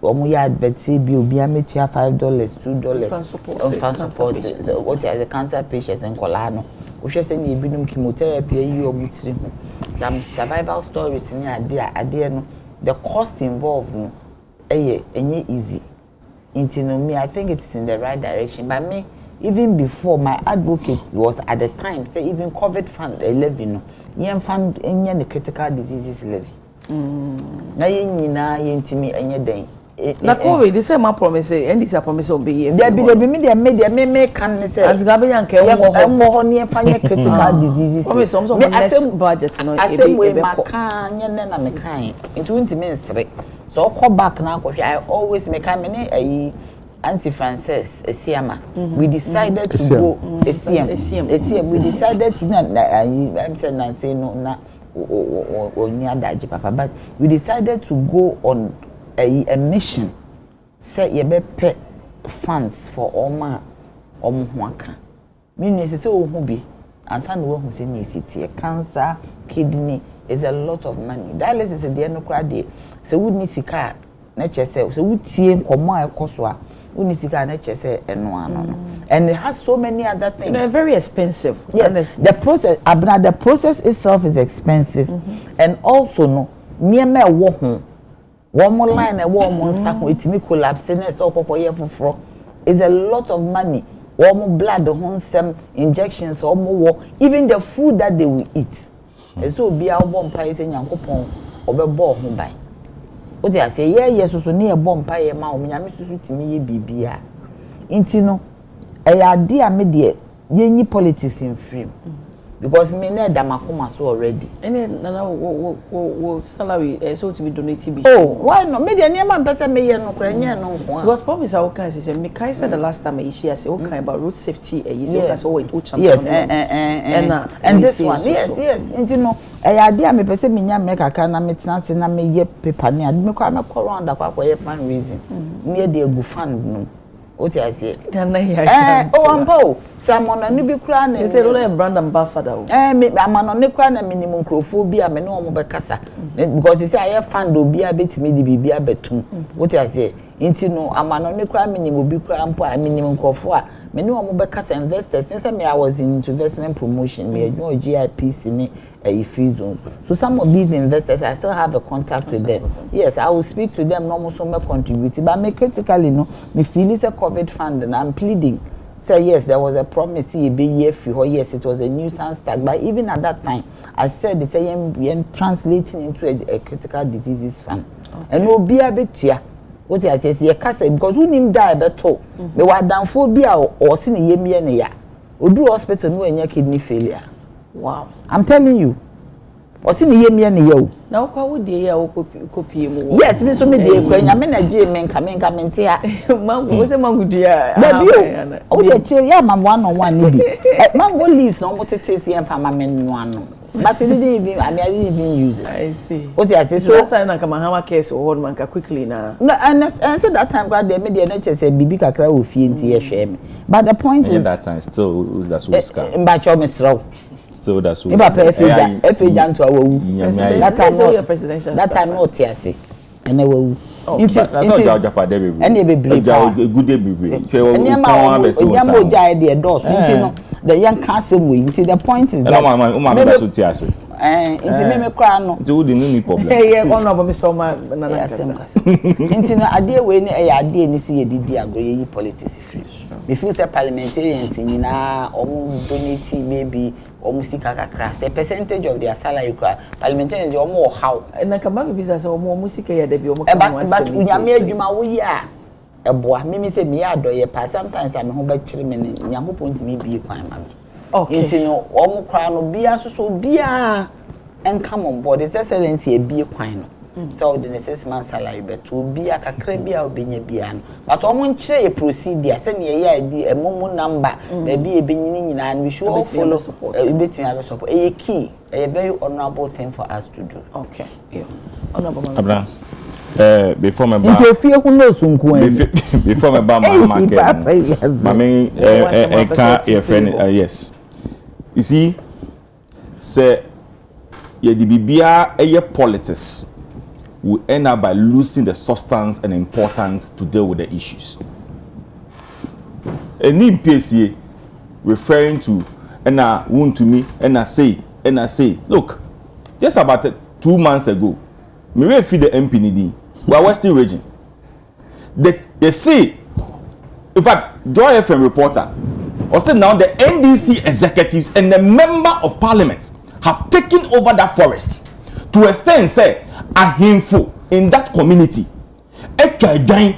omo ya advert bi obi ametua $5 $2 fan support so what are the cancer patients in Kolano we should say ni ebinum chemotherapy yi omo tiri ho some survival stories ni ade no the cost involved no enye easy into me I think it's in the right direction but me even before my advocate was at the time say even COVID fund 11 no yen fund enye the critical diseases levy na yen nyina yen timi enye den na COVID the same promise and this promise on be there be media me can say as gabe yan ke wo ne fanya critical diseases promise some next budget no e be makan nye na me kan it won't mean straight so call back na ko I always make am me Auntie Frances Esiama we decided to go Esiam we decided to I'm saying no papa, but we decided to go on a mission. Say you be pay funds for Oma Omuaka. Meaning it's all who be and some who say city cancer, kidney is a lot of money. Dialysis is the end of the so we need sika nature say so we team komo ekoswa we need sika nature say and it has so many other things. Very expensive. Yes, honestly. The process itself is expensive, and also no near me walk home. One more line and one more sack with me collapse in so is a lot of money. One more blood, the home some injections, or more work, even the food that they will eat. And so be our bomb price in Yankopon or be ball home by. What I say, yes, so near bomb pie, ma, to me, be intino. I idea media ye politics in frame because me na damakoma so already and then wo salary so to be donated oh why no media near man person me no kranya no because promise I can say me kai said the last time I share say okay about road safety you say that's always champion and this one yes intino I idea me person me nya me kakra na me tenase na me ye paper ne ade me kwa me call round akwa ye fan reason me dey go fund no. What I say? Oh, someone a new big crown. They say, "Oh, brand ambassador." Me, I'm on the crown and minimum crophobia, me no more casa. Because they say, I have found to be a bit me, be a betum. What I say? Intino, I'm on the crown minimum big crown, minimum crofua. Me no more casa investors. Since I was into investment promotion, me no GIPs in a free zone. So some of these investors, I still have a contact with them. Yes, I will speak to them. No more so much contributing, but me critically, no, me feel it's a COVID fund, and I'm pleading. Say yes, there was a promise. Be year free. Or yes, it was a nuisance tag. But even at that time, I said they say I'm translating into a critical diseases fund, and we'll be a bit here. What I say, because who him die better. Me wa down phobia or sin a yemi and ya. We do hospital no any kidney failure. Wow, I'm telling you. Or see me yemi and yo. Now, how would they copy? Yes, me so me dey kwenya me na je men come here. Man, was a man good dear. Oh, yeah, chill, yeah, man, one be. Mango leaves no more to taste and farmer men one. But it didn't even, I didn't even use it. I see. What's that? So that time, I come and have a case or one man quickly now. No, and so that time, God, they made the nature say, Bibi Kakra will feel in shame. But the point is, that time still was that so scar. But your Mr. Still that's so. If you done to our that time, no presidential. That time, no TSC. And they will. That's not Japa Debbie. And they be brave. Good day, baby. And Yambo died their doors. The young castle way. The point is that. Inti me kra no. Nti wo di ni problem. Honorable me so ma na na kasa. Inti na ade we ni ade ni si yedidi agoye yi politics free. Me feel say parliamentarians nyina omo donate maybe omo sika kakra. The percentage of their salary kra parliamentarians omo how. Na ka ba business omo sika ya da bi omo kan wan say. But unyame adwuma wo yi a eboa me say me adoye pa sometimes am ho ba kire me nyankopon ntimi bi kwan ma me. Okay. Inti no omo kra no bia so bia and come on board. It's excellency a be kwan no. So the 6 months salary but to be a kakra bia obenya bia no. But omo nkyere a procedure say na ye di a momo number maybe e benyini nyina and we should all follow support. Support. A key, a very honorable thing for us to do. Okay. Yeah. Honorable Abraham. Before my bar, before my bar, my yes. You see, say, yeah, the BBA a politics will end up by losing the substance and importance to deal with the issues. And in PCA referring to and I wound to me and I say, look, just about 2 months ago, me feed the MPND. We are Western region. They say, in fact, Joy FM reporter, or say now the NDC executives and the member of parliament have taken over that forest to extend say a handful in that community, etwa dan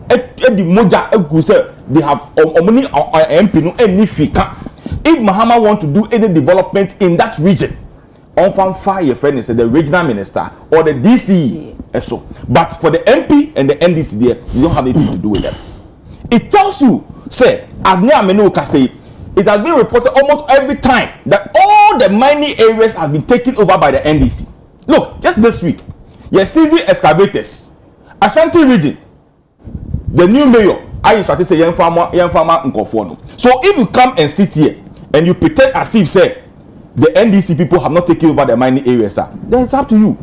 the moja egu say they have omni MP no any fika. If Mahama want to do any development in that region, on from fire your friend is the regional minister or the DC so. But for the MP and the NDC there, you don't have anything to do with them. It tells you, say, Agnia Menuka say, it has been reported almost every time that all the mining areas have been taken over by the NDC. Look, just this week, seizing excavators, Ashanti region, the new mayor, I started say young farmer Nkofono. So if you come and sit here and you pretend as if say the NDC people have not taken over the mining areas, then it's up to you.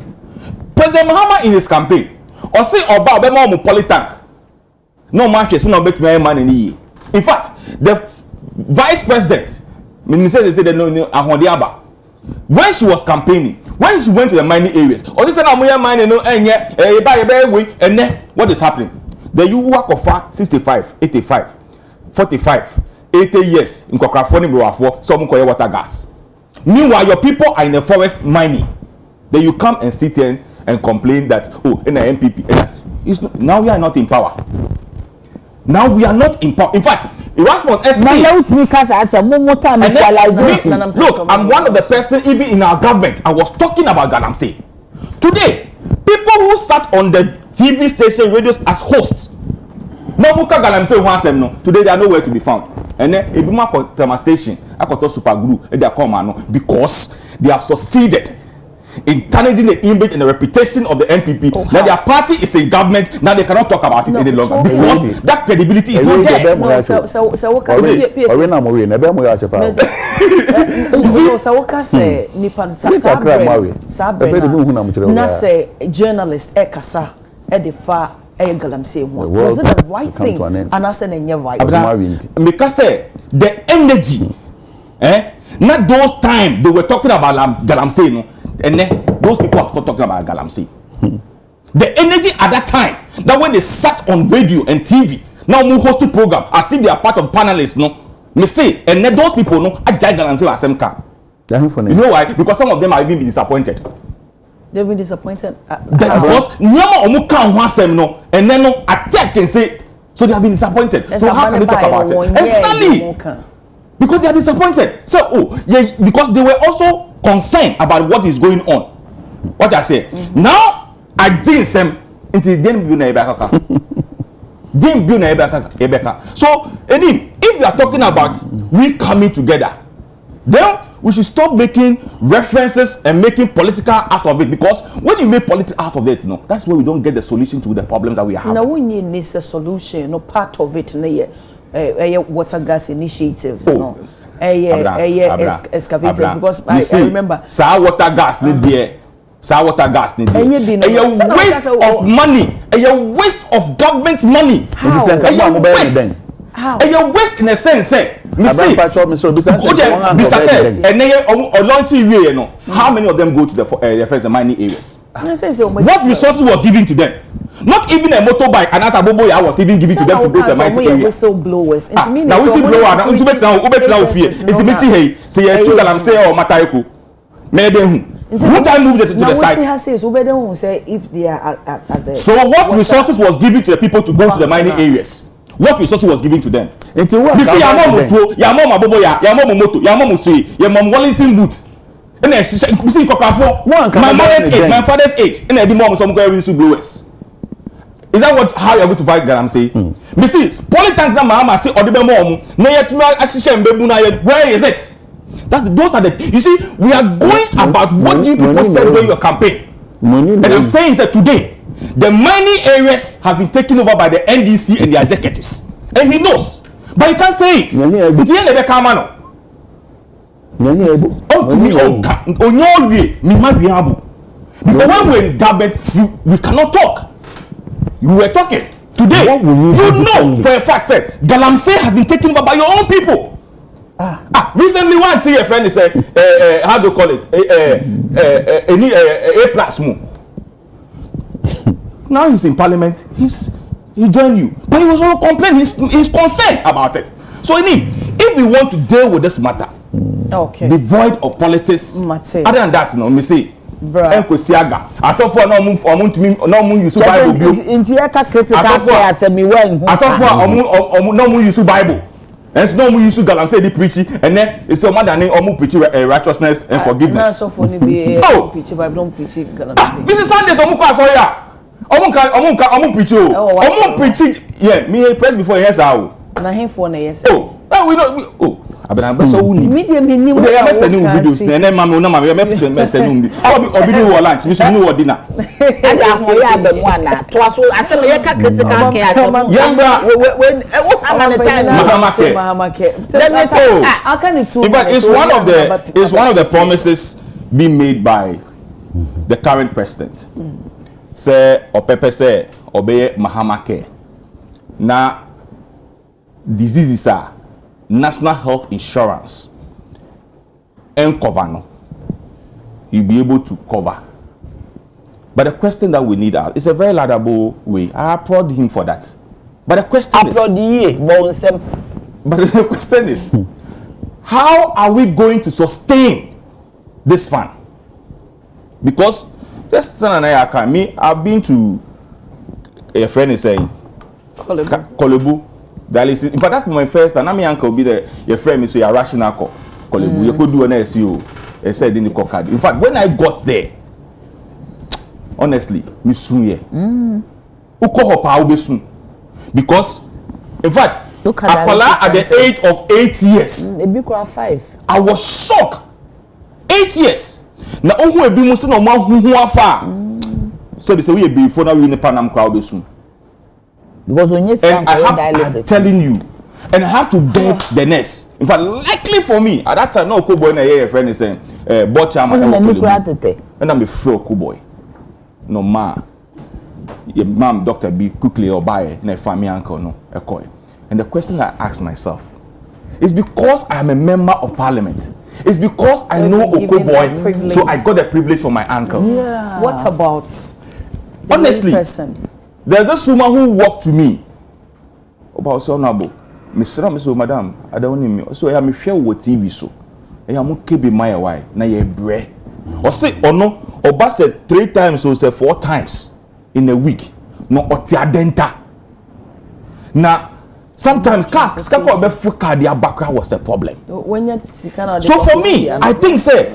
President Mahama in his campaign, or say Oba Obama Polytank, no market, no make my money. In fact, the vice president, minister they say they know Ahodiaba, when she was campaigning, when she went to the mining areas, or they said I'm mining no and then what is happening? The you work of 65, 85, 45, 80 years in Kokrafoni Broafo, some water gas. Meanwhile, your people are in the forest mining. Then you come and sit here and complain that in the MPP, now we are not in power. Now we are not in power. In fact, it was SC. Look, I'm one of the person even in our government. I was talking about Galamsey. Today, people who sat on the TV station radios as hosts. No Muka Galamsey wants them no. Today they are nowhere to be found. And then Ebima Thermal Station, I got to super glue, and they are come because they have succeeded in tarnishing the image and the reputation of the NPP. Now their party is in government. Now they cannot talk about it any longer because that credibility is not there. No, so what can say? So what can say? Nipan Sabre. Na say journalist Ekasa Edifa Galamsey. Was it the right thing? And I said, "You're right." Because the energy, not those time they were talking about Galamsey, no. And then those people have stopped talking about Galamsey. The energy at that time, that when they sat on radio and TV, now we host a program as if they are part of panelists, no. Me say, and then those people, no, I judge Galamsey as SMK. You know why? Because some of them have even been disappointed. They've been disappointed. Because Nyama Omuka Wasem, no, and then no attack and say, so they have been disappointed. So how can they talk about it? Exactly. Because they are disappointed. So, because they were also concerned about what is going on. What I say. Now, I didn't say until then be na Ebeka. So, if we are talking about we coming together, then we should stop making references and making political out of it, because when you make politics out of it, no, that's where we don't get the solution to the problems that we have. Now, we need a solution, no part of it, water gas initiatives, no. Excavators, because I remember water gas need there. Water gas need there. A waste of money. A waste of government money. How? A waste in a sense. How many of them go to the first mining areas? What resources were given to them? Not even a motorbike, and as a boy I was even giving to them to go to the mining area. Whistleblowers. Now whistleblower. Now intimate now fear. Intimate hey. Say you took Galamsey or Matayeko. Would I move to the site? If they are at the. So what resources was given to the people to go to the mining areas? What resources was given to them? You see, your mom Wellington boot. And then she see my mother's age, my father's age, and then the mom some going to blowers. Is that how you are going to fight Galamsey? Me see, Polytank na mama say odibe mom, na yet me ashishe mbebu na yet. Where is it? Those are the. You see, we are going about what you people said during your campaign. And I'm saying is that today, the mining areas have been taken over by the NDC and the executives, and he knows, but he can't say it. It's here never come on. Because when we're in government, we cannot talk. You were talking today. You know for a fact that Galamsey has been taken over by your own people. Recently, one thing your friend is how do you call it? A plus more. Now he's in parliament. He joined you, but he was all complaining. He's concerned about it. So if we want to deal with this matter, devoid of politics, other than that, me say Enkosiaga. Asofo na omu ntumi na omu use Bible bio. Nti e ka critical say asemi wen hu. Asofo omu na omu use Bible. And no more use galam say the preaching and then it's so more than omu preach righteousness and forgiveness. Asofo ni be preach Bible don't preach galam. This is Sundays omu kwa so ya. Omu preach o. Omu preach yeah, me press before yes how. Na him for na yes. Oh, we don't abena so uni. Media me ni we are sending videos na mama na mama me sending bi. Obi ni wo lunch, me so ni wo dinner. Ada ho ya be mu ana. To aso asem ye ka critical care asem. Yamba what's Mahama care. How can it too? In fact, it's one of the promises being made by the current president. Say Opepe say obey Mahama care. Na diseases are National Health Insurance and cover no. You'll be able to cover. But the question that we need out is a very laudable way. I applaud him for that. But the question is, how are we going to sustain this fund? Because just I've been to a friend is saying Kolebu. In fact, that's my first time. My uncle be there. Your friend is so you're rational call. Kolebu. You could do an SEO. I said in the card. In fact, when I got there, honestly, me soon because in fact, Akola at the age of 8 years, 5. I was shocked. 8 years. Now, who will be Muslim or who are far? So they say we be for now in the Panam crowd soon. Because when you I'm telling you, and I have to beg the nurse. In fact, likely for me at that time, no cool boy, a friend is saying, "Botcham," and I'm a frail cool boy. No ma, your mom, doctor, be quickly or buy a family uncle, no a coin. And the question I ask myself is because I'm a member of parliament. It's because I know Oko boy, so I got the privilege from my uncle. Yeah. What about the honestly person? There's this woman who walked to me about so nabo. Mr. Madam, I don't need me. So I am share what TV so. I am okay be my why. Na ye bre. Or say or no, or ba said 3 times or say 4 times in a week. No otiadenta. Now sometimes car their background was a problem. When you so for me, I think say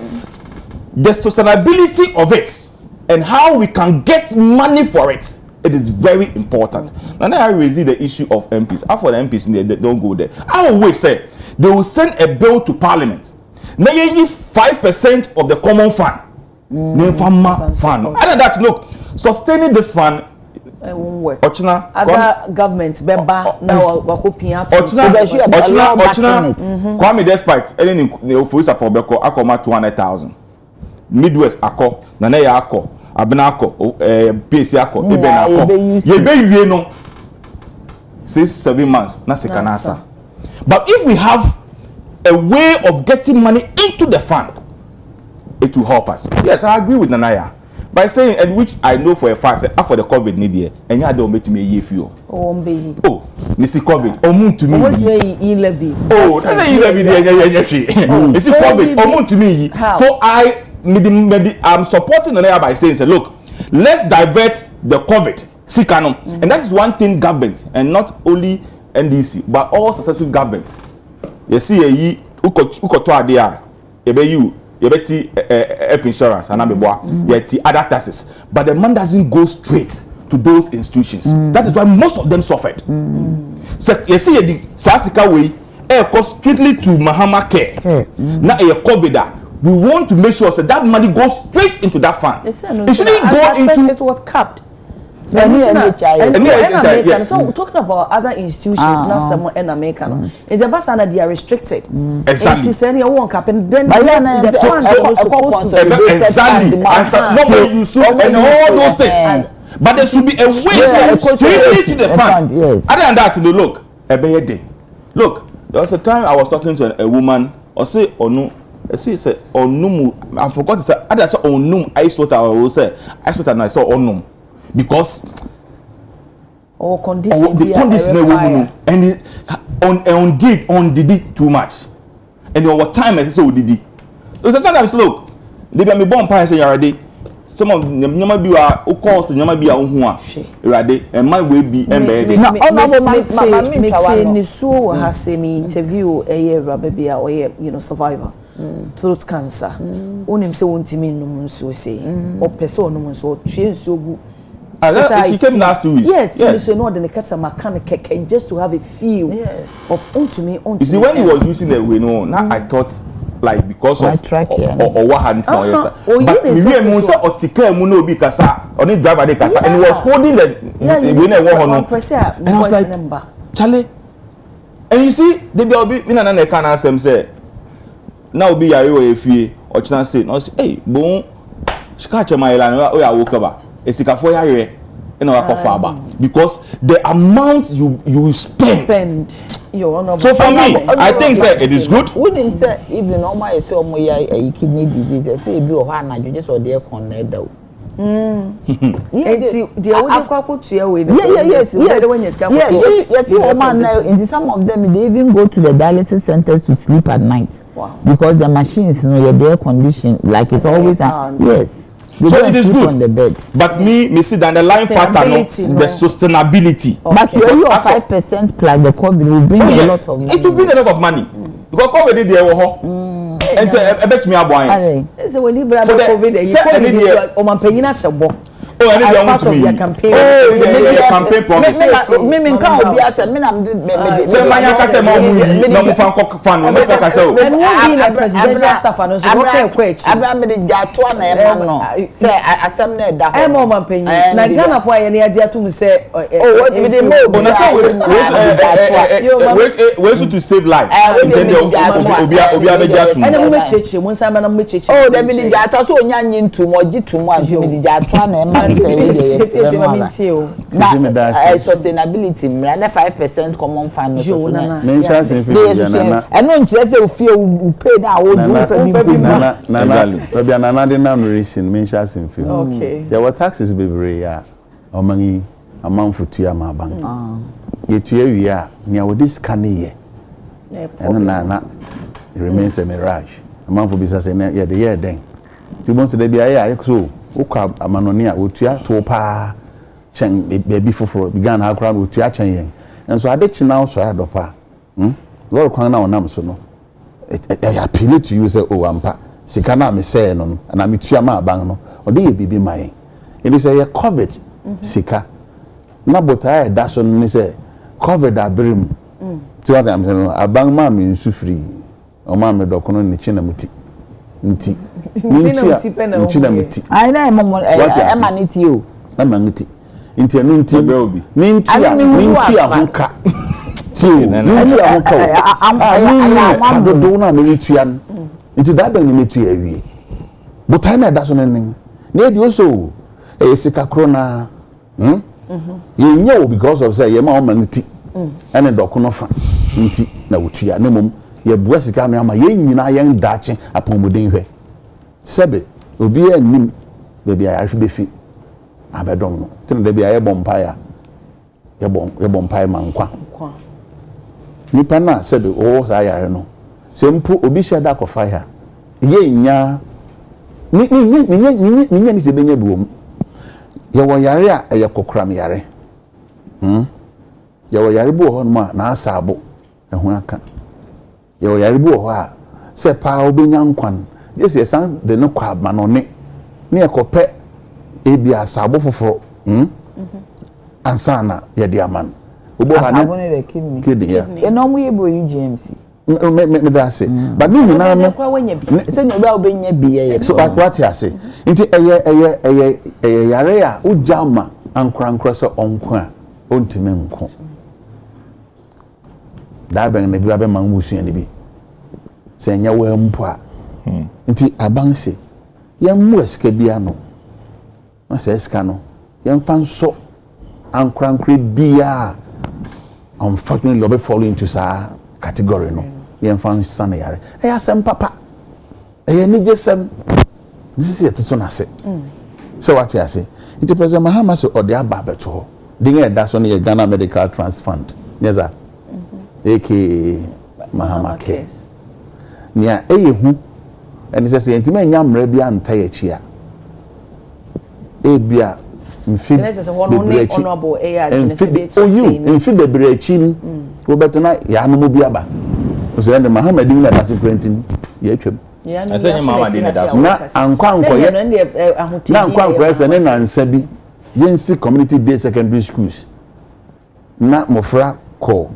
the sustainability of it and how we can get money for it. It is very important. And then I raise the issue of MPs. After the MPs, they don't go there. I always say they will send a bill to Parliament. Now you give 5% of the common fund. Fund. Other than that, look, sustaining this fund. It won't work. Ochina, other governments, Bemba, now Ochina, Kwame despite anything, the office of Pobeko, Akoma 200,000. Midwest, Ako, Nanaya Ako. Abenako, PC ako, Ebenako. You know 6-7 months, na sekanasa. But if we have a way of getting money into the fund, it will help us. Yes, I agree with Nanaya. By saying, and which I know for a fact, after the COVID need here, and you don't make me a year for you. Oh, baby. Oh, Mr. COVID, moon to me. What's your e-levy? Oh, that's a e-levy there. Mr. COVID, moon to me. So I'm supporting the Nanaya by saying, look, let's divert the COVID, and that is one thing government, and not only NDC, but all successive governments. You see, F insurance and other taxes, but the money doesn't go straight to those institutions. That is why most of them suffered. So you see, the Sasika way, goes strictly to Mahama care. Now a COVID. We want to make sure that money goes straight into that fund. It shouldn't go into. It was capped. So talking about other institutions, not someone in America. In the Basana, they are restricted. Exactly. It's any one cap, and then the fund was supposed to be exactly. Not when you sue and all those things. But there should be a way straight to the fund. Other than that, look, there was a time I was talking to a woman, or say or no. She said, "Onum." I forgot to say. I said, "Onum." I saw that. I will say, "I saw that." And I saw "Onum," because the condition and on did it too much, and over time I said, "So did it." So sometimes look, they be me born parents say you already. some of nyama bi wa o cost nyama bi a wo hu a erade e man we bi embe na me ni so ha se me interview Raba bi a oye survivor throat cancer onim se wontimi num nso se o pese onum nso twe nso gu. She came last 2 weeks. Yes. So no, the kata makane just to have a feel of untumi. You see, when he was using the way, now I thought like because of or what had now yes. But we munsa otika mu no bi kasa, only driver dey kasa, and he was holding the we na one and I was like, Charlie. And you see, they be obi me na na can asem say. Now obi yare we efie, o china say, no say, hey, bon, scratch my line, o ya woke ba. Esikafo yare na wakofa ba because the amount you spend. So for me, I think say it is good. We didn't say even normal say omo ya kidney disease say bi o ha na just or dey connect that. Yes, the only kwakutua we yes, in some of them they even go to the dialysis centers to sleep at night. Wow. Because the machines their condition like it's always yes. So it is good on the bed. But me see down the line factor the sustainability. But you are 5% plus the COVID will bring a lot of money. It will bring a lot of money. Because COVID there and I bet me aboy. So when you bring COVID you o man penyina sebo. Oh, I need part of your campaign. Oh, campaign promise. Me can obi ase me na say manya ka say mo mu no mu fan no make ka say o. And who be the presidential staff and so what can quench. Abraham de jato na e ma no. Say asem na e da ho. E mo man penyin. Na Ghana for ye na dia tum say what we dey mo. Na say we to save life. Intend obi abeja tum. And mo mecheche mo nsa na mo mecheche. Oh, dem dey jato so onya nyin tum oji tum a so dey jato na e ma sustainability na 5% common fund mention nana eno nchire se ofie u pay na wo do fa bi nana de na reason mention sin okay there were taxes bebre ya omangi amanfutu ya maban yetu awie a nia wo discane ye eno na remains a mirage amanfu bisa se na ye de ye den tibon se de bia ya so ukwa amanoni a otua to pa chen baby foforo began ha kra otua chen yen enso adechi na so adopa lord kwan na onam so no I appeal to you say o ampa sika na me say no na me tua ma aban no ode ye bibi mai it is a covid sika na bota e da so no say covid abrim ti what am saying aban ma me nsufri o ma me dokono ni chi na muti nti nti ai na mama emaniti o emaniti nti enu nti minti ahunka ti minti ahunka amdo na meritua nti da ban ni metua awie botai na da so nen na edi oso sika krona yenye o because of say ye ma o maniti ene dokono fa nti na wotua na mom ye bua sika no ama ye nyina ye ndache apomuden hwe sebe obi anim bebi ayarhwe befi abedom no tin da bia ye bompaya ye bompaya mankwa nipa na sebe o sa ayare no sempu obi sheda kofa ya ye nya ni sebe nya biwom ye wo yare a ye kokram yare ye wo yare bu ho no na asabo ehun aka ye wo yare bu ho a se pa obenya nkwan yes san de no kwa manone ne ekope ebi asabo foforo ansana ye de aman obo ha ne kidney ya eno mu ye bo UGMC me da say but ni na me se no ba obenya bi ye so what ya say nti eye yare a ujama ankrankra so onko a ontime nko da ben ne bi ba man musu ne bi se nya we mpo a nti abanse yemmu esika bia no na se esika no yemfa nso ankrankre bia unfortunately obe fall into sa category no yemfa nso na yare asem papa ni jesem this is to na se so what you say nti president Mahama se ode aba beto dinga da so na Ghana Medical Trust Fund neza aka Mahama Cares nia eyehu eni se entima nya mra bia nta ya chi a ebia mfi honorable mfi bebre echi wo betena ya no mo bi aba so ende Muhammad na da security ya twem I say mama dey that na ankwankoye na ankwankoye se ne nansa bi yensi community day secondary schools na mofra call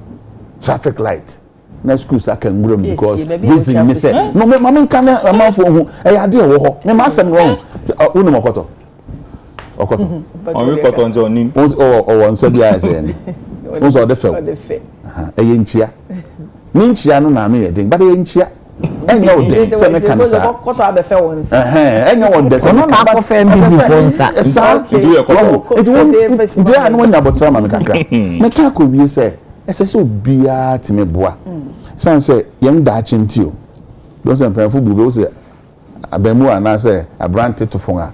traffic light na schools aka ngurom because reason me say no me mama kan na amafo hu e ya de wo ho me ma asem no unu mokoto okoto on we koto nje onim o nsa bi ase ni o so de fe e ye nchia ni nchia no na me ye den but ye nchia enye o de se me kan sa koto abefe wonsa enye o de se no na akofa mbi di wonsa sa do ye koto it won no nya botra ma me kakra me ka ko wie se ese se obia ti me boa san se yem da chintio don se penfu bugo se abemu ana se abrante to fonga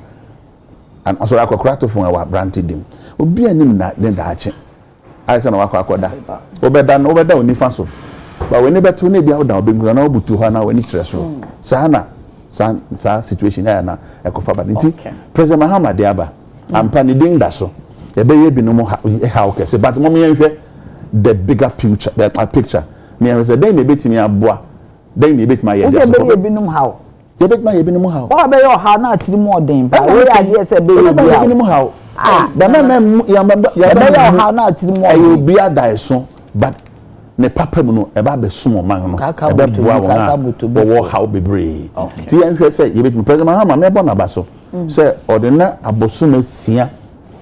an asoro akokra to fonga wa abrante dim obi anim na den da achi ai se na wakoda obeda onifa so ba we ne beto ne bia oda obengu na obutu ha na we ni treso sana sa situation ya na ekofa ba nti president Mahama de aba ampa ne ding da so e be ye bi no mo ha okese but mo me hwe the bigger picture picture me say den ne betimi aboa den ne betimi ye de so be num ha ye betimi ye bi num ha o be yo ha na atiri mo den ba we ade se be ye bi num ha da me ya be yo ha na atiri mo ayo bi ada so but ne papa mu no e ba be sumo man no e be boa wo how bebre ti yan hwe say ye betimi president Mahama me bo na ba so say odena abosuma sia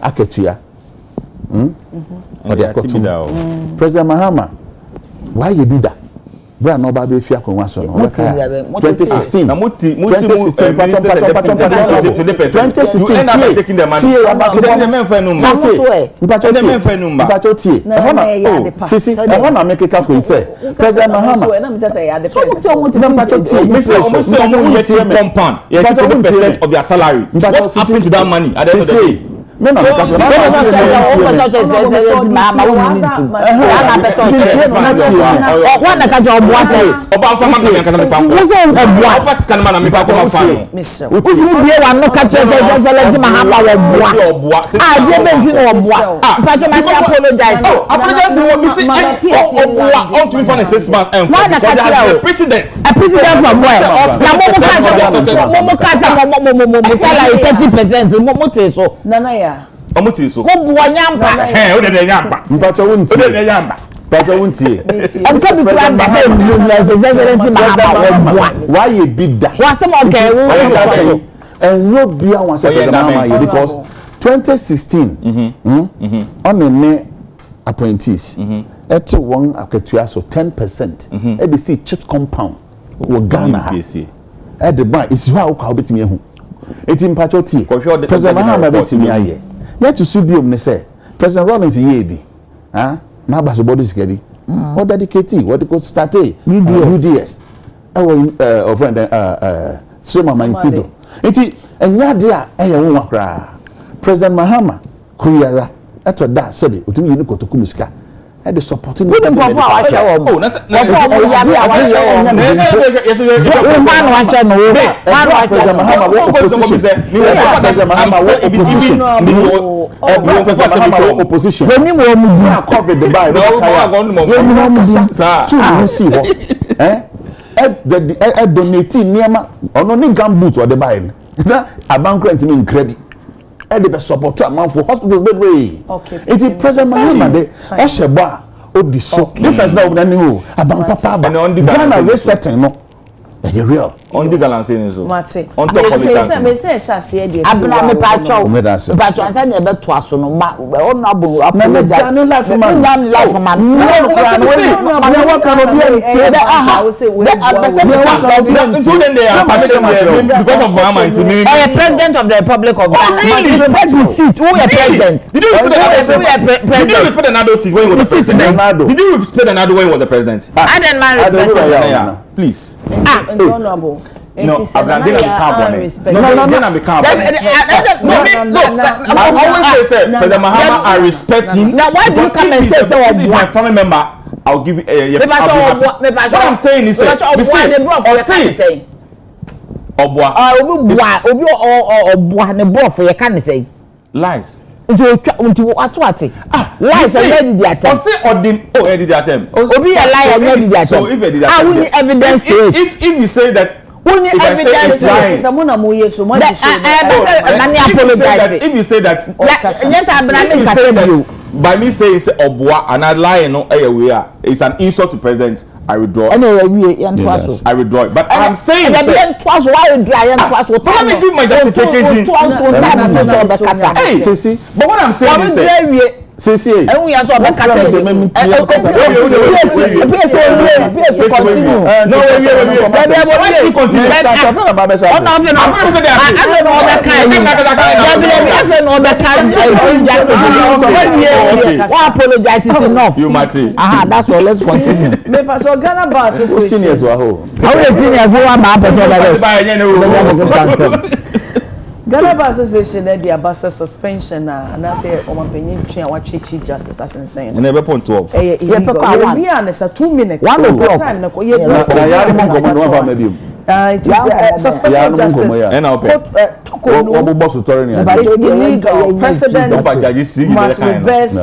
aketua President Mahama why you do that bra no ba be fi akonwa so no 2016 na muti minister you end up taking the money the men fa no mpachoti sisi e wona make ka ko say President Mahama so na me just say ya the president almost compound 20% of their salary what happened to that money at the end of the day no na omuti so mo buwa nyampa o de nyampa mpacho wunti o de nyampa mpacho wunti anka bi plan da say why you bid that wa some okay enyo bia wan say the Mahama because 2016 on the appointees eti won akatua so 10% e dey see church compound wo Ghana e dey buy is how ka obetimi ehu eti mpacho tie president Mahama betimi aye let to see biom ne say President Rollins ye bi na ba so body sikadi what dedicate what go start UDS our friend Nsroma Mantido enti enya de a eye won akra President Mahama kuyara eto da sebe otumi yini kotoku musika e de supporting we dem for our show oh na President Mahama opposition when you cover the buy no see donate niema ono ni gamboots or the buy na abankrant me nkrebi e dey support am for hospitals bedway it is President Mahama de o sheba o di so difference na obna ni o abanpapa aba Ghana resetting no e real on the gallant saying so on top of it me say shase dey abna me pacho ansa na be to aso no ma on abo apologize no life man because of Mahama it mean president of the Republic of Ghana who is president did you respect another seat when he was the president did you respect another when he was the president I didn't man please honorable no, I'm going to be calm. I always say, President Mahama, I respect him. Now, why do you come and say so? This is my family member. I'll give you what I'm saying is, Lies. Into what? Lies and where did the attempt? Say or did the attempt? Obi a liar and where did the attempt? So if it did attempt, we need evidence to it. If you say that, evidence to it. If you say that, by me saying say Obua and I lie no it's an insult to president. I withdraw. I withdraw it. But I'm saying let me give my justification. Hey, see. But what I'm saying is See. And we are so back at it. Apologize is enough. You Mati. That's all. Let's continue. So Ghana Bar Association. Seniors were who? Ghana Bar Association had the ambassador suspension and I say Omapenyin Chief Justice as insane. And never point 12. We are 2 minutes. 1 o'clock. Time suspension justice. It's illegal. President must reverse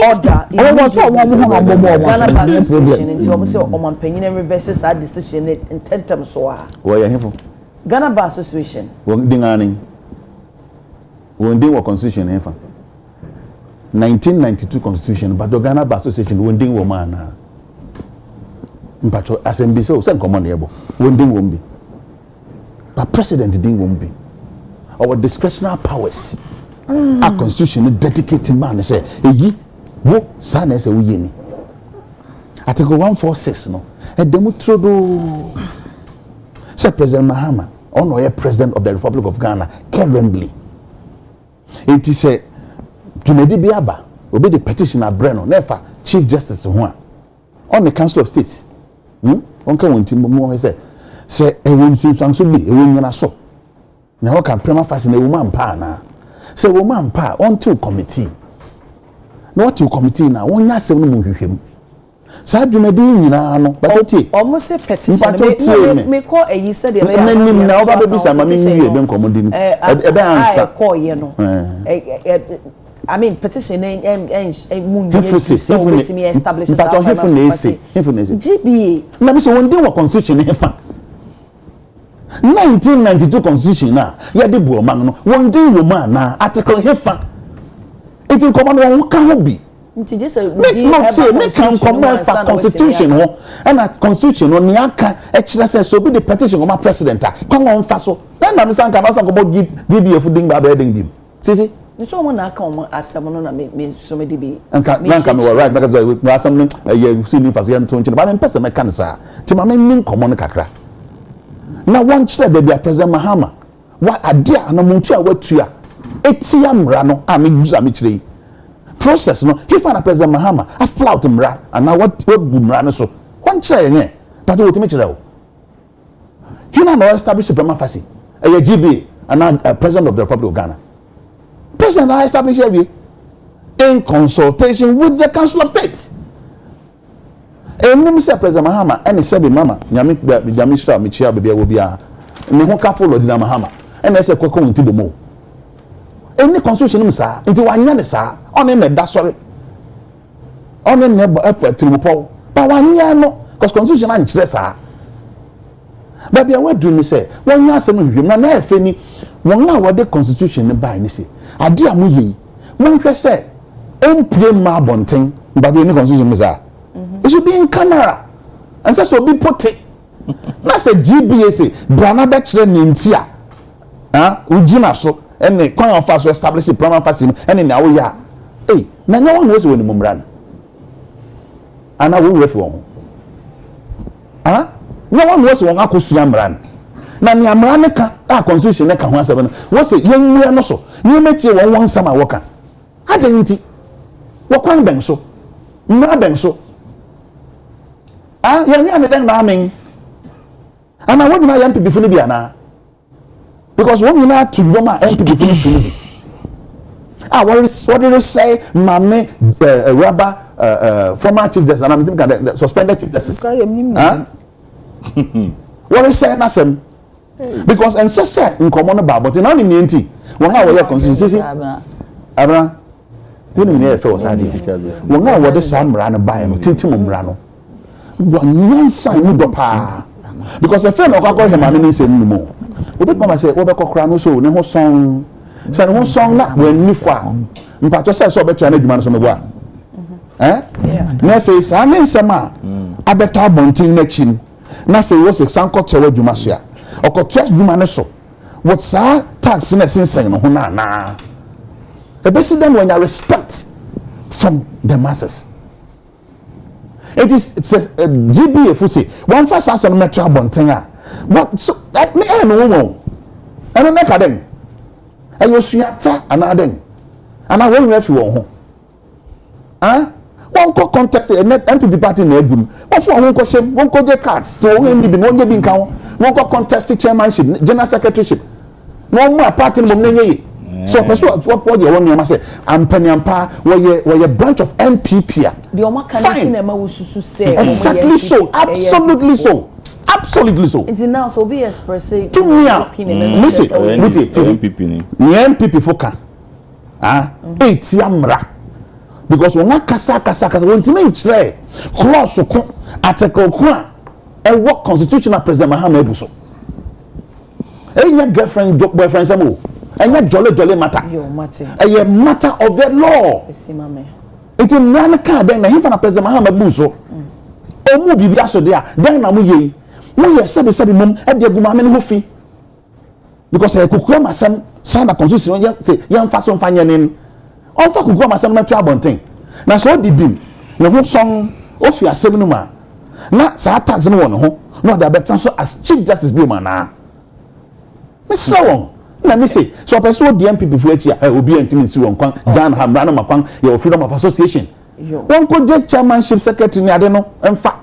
order. Ghana Bar Association until almost Omapenyin reverses that decision in 10 terms. Ghana Bar Association. Wonding what constitution in 1992 constitution, but the Ghana Bar Association wonding woman. Mpacho assembly so send command yebo. Wonding won't be. But president didn't won't be. Our discretionary powers. Our constitution dedicated man say, "Eyi wo sana say we ni." Article 146 no. E demutrodo. Say President Mahama, on President of the Republic of Ghana, currently. It is a Jumedi Biaba, obey the petitioner Breno, never Chief Justice Juan, on the Council of State. Uncle Wintimbo say, a woman soon be a woman so. Now can prima facie a woman pa na. Say woman pa on to committee. Not to committee now, one year 7 months with him. Sa Jumedi nyina no bakoti almost a petition me call a yesterday na oba be bisa mama mi e be nkomodi ni e be answer call ye no I mean petition munye so let me establish that hefunese GBA na me say one day what constitution hefa 1992 constitution na ya de bu oman no one day woman na article hefa it in command one ka ho bi make constitution ho and that constitution no ni aka e kire say so be the petition of my president kwan on fa so na me sanka na sanka bo GBA fu ding ba ba ding dim sisi so mo na aka o asem no na me so me DB anka me were right because we asem no you see me fa so yan to nchi ba me pese me kan sa ti ma me nin komo no kakra na one kire be president Mahama wa ade a na muntu a watua etia mra no a me guza me kire process no he found a President Mahama a flout mra and now what mra no so one try yen but what me kire o he na establish prima facie a GBA and President of the Republic of Ghana president I establish here in consultation with the Council of State and say President Mahama and say be mama nyame shira me chia be wo bia me ho ka follow Dina Mahama and say kwako nti do mo any constitution sa nti wanya ne sa on me da sorry on ne effort tribupo but wanya no because constitution an kire sa but bia we do me say wanya asem hwehwem na efe ni won a wode constitution ne bai ni say ade a mo yi mo hwe say empire ma bonten but the constitution me sa it should be in camera and say so be put it na say GBA say brana be kire ni ntia ugina so ene kwan of us establish the prima facie ene na wo ya na nya won wose woni mumran ana wo refi won nya won wose won akosu amran na ni amran ne ka constitution ne ka ho asebe no wo se yenwura no so ni metie won sama wo ka adanti wo kwan ben so mra ben so ya ni ame den na amen ana wo ni ma yan pipi funi bia na because when you know to Roma MPP for to me. What did you say, Mame, Rabba, former Chief Justice, and I'm thinking suspended Chief Justice? What is saying, Nasem? because and say nkomo no ba but na ni enti won a wo ye constitution abra woni me e fe wo sa de won a wo de sa mra no ba no tintim mra no won san mu do pa because e fe no kwakọ he ma me ni se mu mo obi mama say wo be kokra no so ne ho son say ne ho son na wan ni fa mpacho say so betua na adwuma no so mebo a na fe sa ne nsema abeta bontin na chi na fe wo se sanko tewa adwuma so a okotua adwuma ne so what sa tax na sensen no ho na the president when you respect from the masses it says GBA fu say one first answer no metra bontin a what so me no wo eno na ka den ayo suata anaden ana wo refi wo ho one co context NPP party na egum one for one ko shem one ko get cards so one bi no get bi nkan one co contest chairmanship general secretaryship no more party no mo nyeye so person what you want me say ampanyampa we branch of NPP the oma kan na ma wususu say exactly so absolutely so it's now so be expressing to me listen NPP ni NPP foka etiamra because when kasa won timi nkyere clause ko article ko a work constitutional president Mahama ebuso enya girlfriend boyfriend samo enya jolly matter yo matter a matter of the law it in ka den na him na president Mahama ebuso omu bibia so dia den na mu ye sebi mum e de aguma me no fi because e kokura masam sign the constitution ye say ye mfa so mfa nyen on fa kokura masam na tu abonten na so di bim na ho song ofi asem no ma na sa tax no won ho no da betan so as chief justice bi ma na Mr. Wong na me say so person the MPP fu achi obi antimi si won kwan Jan Hamra no makwan your freedom of association won ko je chairmanship secretary ni ade no emfa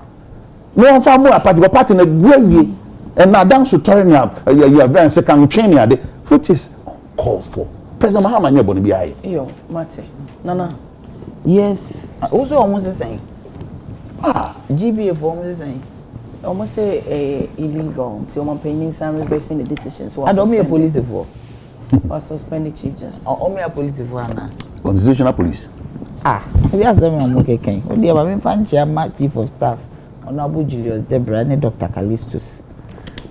no on fa mo party na gwawie and na dan so tori ni you are very second training ade which is uncalled for President Mahama nye boni bi aye yo mate nana yes also almost saying GBA for almost saying almost say illegal till my penny some reversing the decision so I don't be a police for or suspend the chief justice or me a police for na constitutional police yes them am okay kan o dia ba me fan chairman chief of staff Honorable Julius Debra and Dr. Callistus.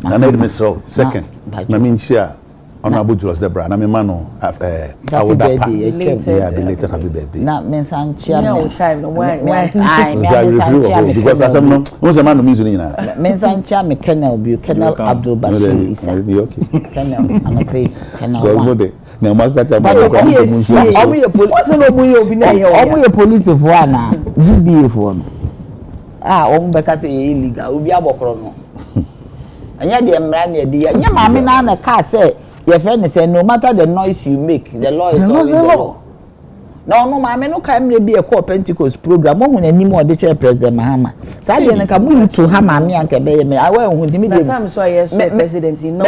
Na na Mr. Second. Na me nchia Honorable Julius Debra na me mano awodapa. Yeah, belated happy birthday. Na me san chia no time no why because asem no won say man no means na. Me san chia me Colonel Abdul Bashir Isa. Okay. Colonel I'm afraid Colonel. Go there. Na master time but omo ye police. What's no omo ye obi na ye. Omo ye police for na GBA for no. Omo beka say illegal obi abokro no anya de mra na de ya nya maame na ka say your friend say no matter the noise you make the law is always the law no maame no ka mre bi e call Pentecost program ohun anim o de che President Mahama sa de na ka mu to ha maame anka be ye me awa ohun timi de that time so yes president no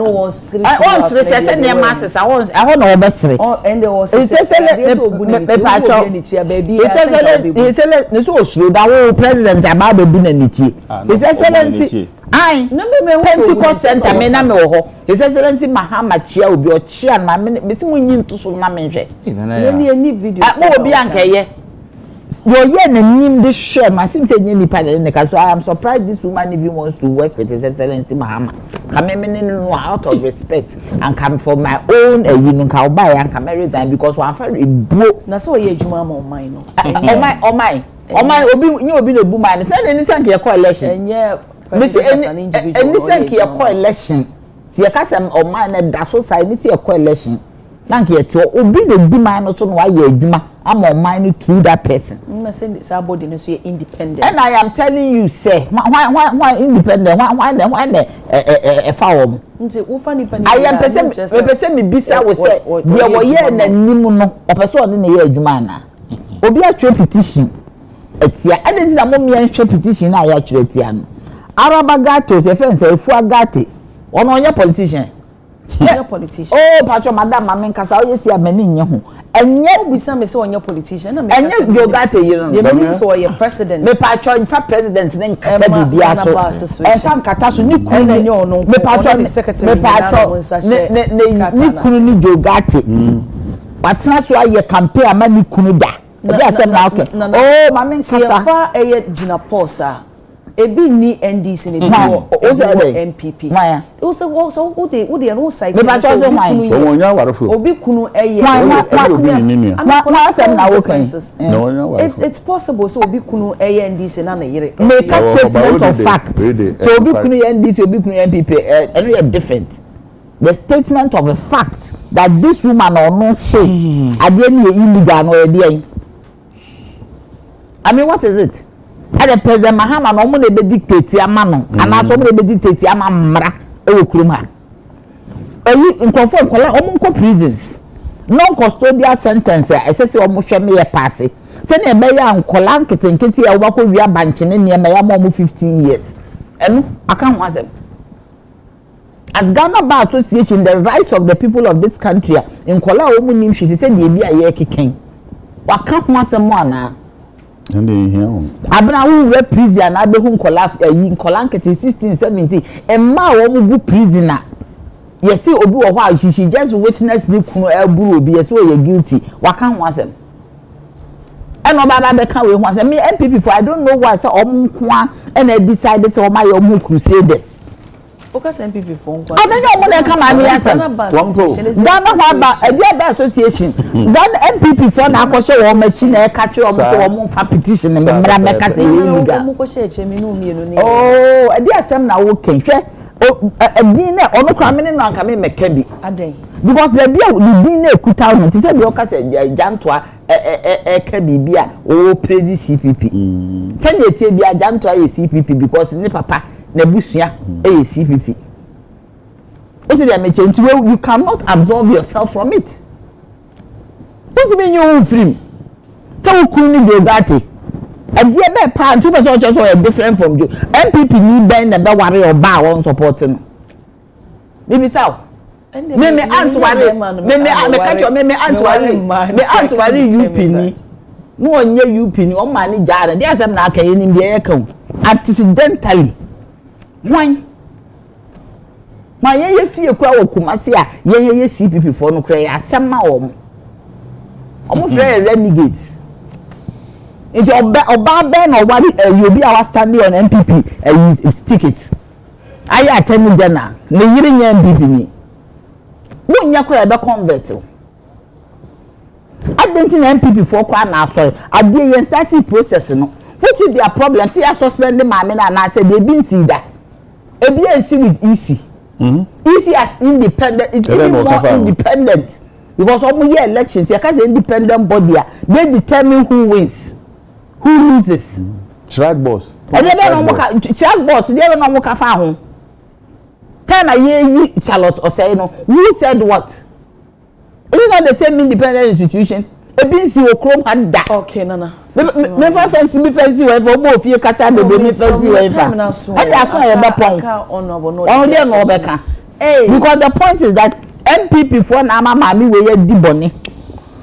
was three on three say ne masses I want na obesere and there was he say ne so osuro da wo president aba be bu na nichi his excellency Pentecost center me na me wo ho his excellency Mahama chia obi o chia na me si mu nyi nto so na me hwe any video mo obi anka ye yo na nim de share masim say nyi nipa de ka so I am surprised this woman even wants to work with his excellency Mahama come no out of respect and come for my own you know ka oba ya nka me resign because one fa ebuo na so ye adwuma ma omai no omai obi nyi obi na bu man say ni sank ye call election enye any sank ye call election si ye ka sem omai na da so sai ni si ye call election nank ye to obi na bu man no so no wa ye adwuma am omai through that person na say somebody no so ye independent and I am telling you say why independent why fa nti wo fa nipa ni I am person me bisa wo say ye wo ye na nim no person no na ye adwuma na obi atwe petition etia adenti na mo me nhwe petition na ya atwe etia no araba gato se fence efu agate ono onye politician no politician patro madam mame nkasa o yesi amani nye ho enye bisa me say onye politician na me enye Jogate yiro ye mean so your president me patro infa president ne nkata bibia so enfa nkata so ni kunu enye ono me patro secretary me patro ni kunu ni Jogate patna so aye campaign ama ni kunu da obi asem na okay oh mama nkasa fa eye gina posa ebi ni NDC ne bi MPP o se wo so wo de no site me ba cho so why wonya warefo obi kunu eye obi ni ni na asem na wo kan it's possible so obi kunu eye NDC na yere make a statement of fact so obi kunu NDC obi kunu MPP and we are different the statement of a fact that this woman or no say ade ni illegal no e dey I mean what is it at the president Mahama no mo na be dictate ama no ana so mo na be dictate ama mra e wo kurum ha eyi nkofo nkola o mo nko prisons non custodial sentence e se se o mo hwe me ye pass se na be ya nkola nketenkete ya wo ba ko wi abanche ne ne me ya mo 15 years enu aka ho asem as Ghana Bar Association the rights of the people of this country nkola o mo nim hwe se de bia ye keken waka ho asem mo ana and here abna who we prison na be hu nkola nkola nkete 16 17 emma wo mu bu prisoner yesi obi wo ho a she just witness the kunu eburu obi yesi o ye guilty waka ho asem eno baba be kan we ho asem me MPP for I don't know why say omkwa and decide say o ma ye omu crusaders focus MPP for nkwa abenya omu na kan ma me asem Ghana Bar Association Ghana MPP for na akoshe wo machi na e ka kire omu so omu fa petition me mra me ka say illegal omu ko she chemi no mienu ni oh edi asem na wo ken hwe din na ono kwa me no anka me meka bi aden because the bia the din na ekuta ho ti say bi o ka say jantoa ka bibia o praise CPP say na tie bia jantoa ye CPP because ni papa na busua ye CPP what is the change you cannot absorb yourself from it what mean you free so kunu ni Jogate adie be pa two person just so different from you MPP ni ben na be ware oba won support no bibi saw me antware me catch me antware UP ni no onye UP ni o ma ni jara dey asem na aka yenim be ye kan accidentally wan ma ye fie kwa okumase a ye CPP for no kra ya asem ma omo frɛ renegades into oba ben or what you be our standing on MPP use ticket ayi attend jana le yiri nya MPP ni wonya kora be convert identity MPP for kwa na sorry ade yen starting process no which is their problem see suspend ma me na say they been see that e be see with EC EC as independent it's even more independent because omo year elections you can independent body they determine who wins who loses track boss and they track boss they no mo ka fa ho time aye Charlotte or say no who said what it's not the same independent institution e bin si okrom had da okay nana me fa fancy me fancy we for mo fie kasa be me fancy we fa and that's why e be pon on dey no be ka because the point is that MPP for na mama mi we ye di boni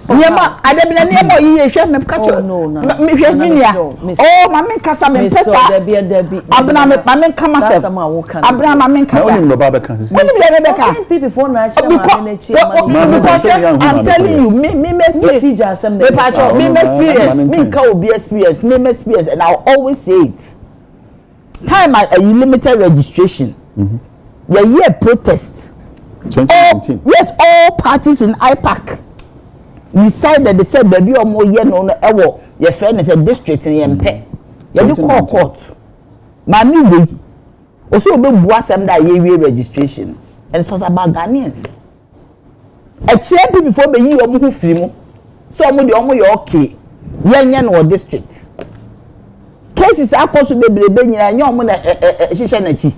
Niema adebina niema yiye hwe me kacho me hwe ninia oh mama kasa me pesa debi abna me mama kama se abna mama kasa oni no baba kan sisi people for na shama me chi I'm telling you me experience me pacho me experience me ka obi experience me experience and I'll always say it time a limited registration the year protest 2019 yes all parties in IPAC decided they said baby or more yen on ewo your friend is a district in Yempe. You call court. Mami we also be buasem that ye registration. And it was about Ghanaians. A chair people before be you omu free mo. So omu the omu you okay. Yen or district. Cases are supposed to be nyina nya omu na shisha na chi.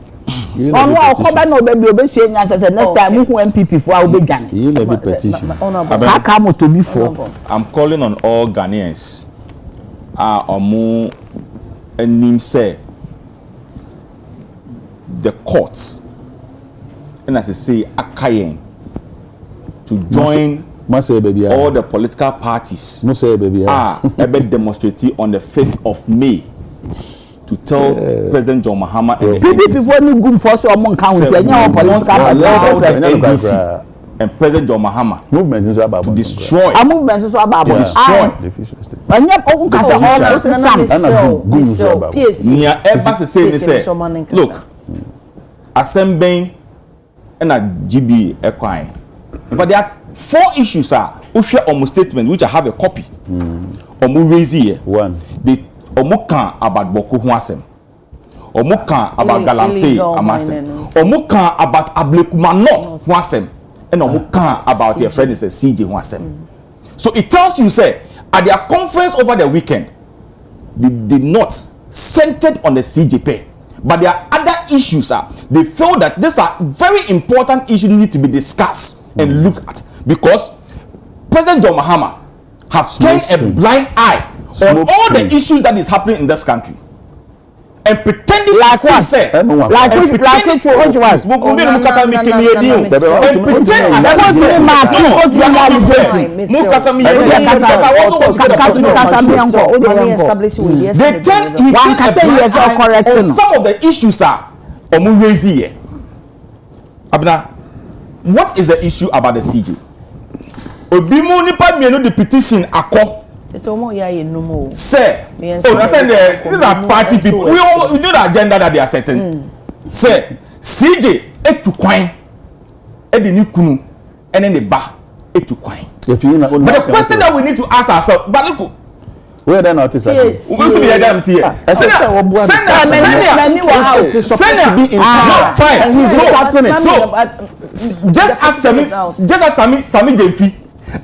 On wa okoba na obebi obesue nya say next time who MPP for will be Ghana. You levy petition. I'm calling on all Ghanaians. Omu enim say the courts and as I say akayen to join Must say baby. all the political parties Must say baby. are ever demonstrating on the 5th of May to tell President John Mahama and the PDP for no good for so among county and your political allow the party. NDC and President John Mahama Movement is about to destroy a movement is about destroy and yet open near ever say look assembling and a GB equine. But there are 4 issues we share almost statement which I have a copy. One. They omuka about Boko Huasem. Omuka about Galamsey Amasem. Omuka about Ablekumano Huasem. And omuka about your friend is a CJ Huasem. So it tells you, say, at their conference over the weekend, they did not centered on the CJP. But there are other issues. They feel that these are very important issues need to be discussed and looked at. Because President John Mahama have turned a blind eye on all the issues that is happening in this country. And pretending like what? Say, like which one? And pretend some of the issues are Abna, what is the issue about the CJ? Obimu nipa mienu the petition akọ. Say, these are party people. We know the agenda that they are setting. Say, CJ etu kwine, edini kunu, and then the bar etu kwine. But the question that we need to ask ourselves, Baluku, where the notice? Yes. We also be a damn tea. Send just as Sami Jemfi.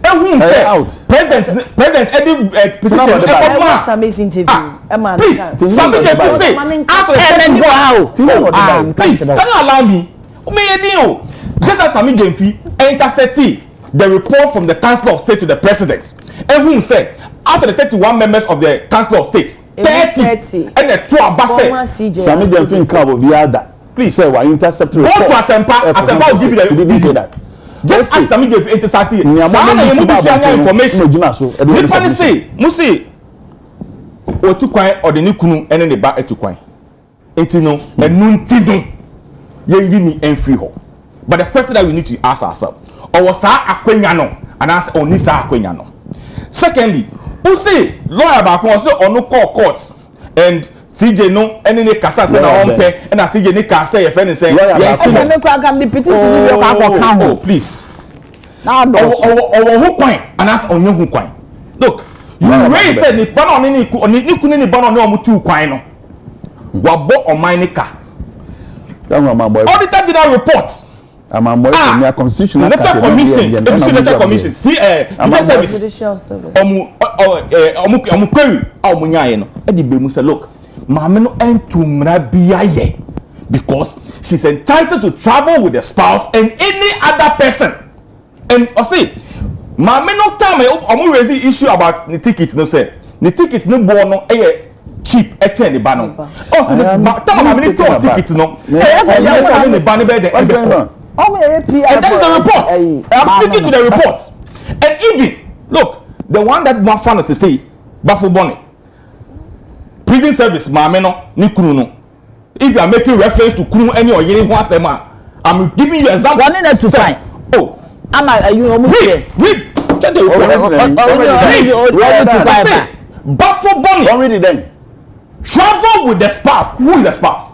And who said President Eddie petition Sami's interview. Please, Sami Jemfi say after please, can you allow me? Just as Sami Jemfi intercepted the report from the Council of State to the President, and who said out of the 31 members of the Council of State, 30 and the 2 Abase. Sami Jemfi club will be other. Please say why intercept report. Go to Asempa will give you the say that. Just as Sami Jemfi intercepted, Sana you must share information. Nipa say, Musi otu kwan or the nikunu ene ne ba etu kwan. Enti no, enu ntinu ye yini enfree ho. But the question that we need to ask ourselves, or sa akwenya no and ask oni sa akwenya no. Secondly, who say lawyer back one say onu call court and CJ no any ne kasa say na ompe and na CJ ne kasa ye friend say yeah oh please now who kwan and ask onye hu kwan. Look, you raise said ni bana oni ni kunu ni bana oni omu tu kwan no wabo omanika auditor general report constitutional commission see Judicial service omu query omu nyaye no e di be mu say look maame no entumra biaye because she's entitled to travel with the spouse and any other person. And I say maame no time omu raise issue about the ticket no say the ticket no bo no cheap the ba no also the time maame no ticket no the ba no be the and that is the report. I'm speaking to the report. And even look, the one that Mafano say, Bafo Bonnie, prison service, Mameno, Nikunu. If you are making reference to Kunu any or Yeni Wasema, I'm giving you example. One in a two time. Oh, am I you almost read. Check the report. Bafo Bonnie. Don't read it then. Travel with the spouse. Who is the spouse?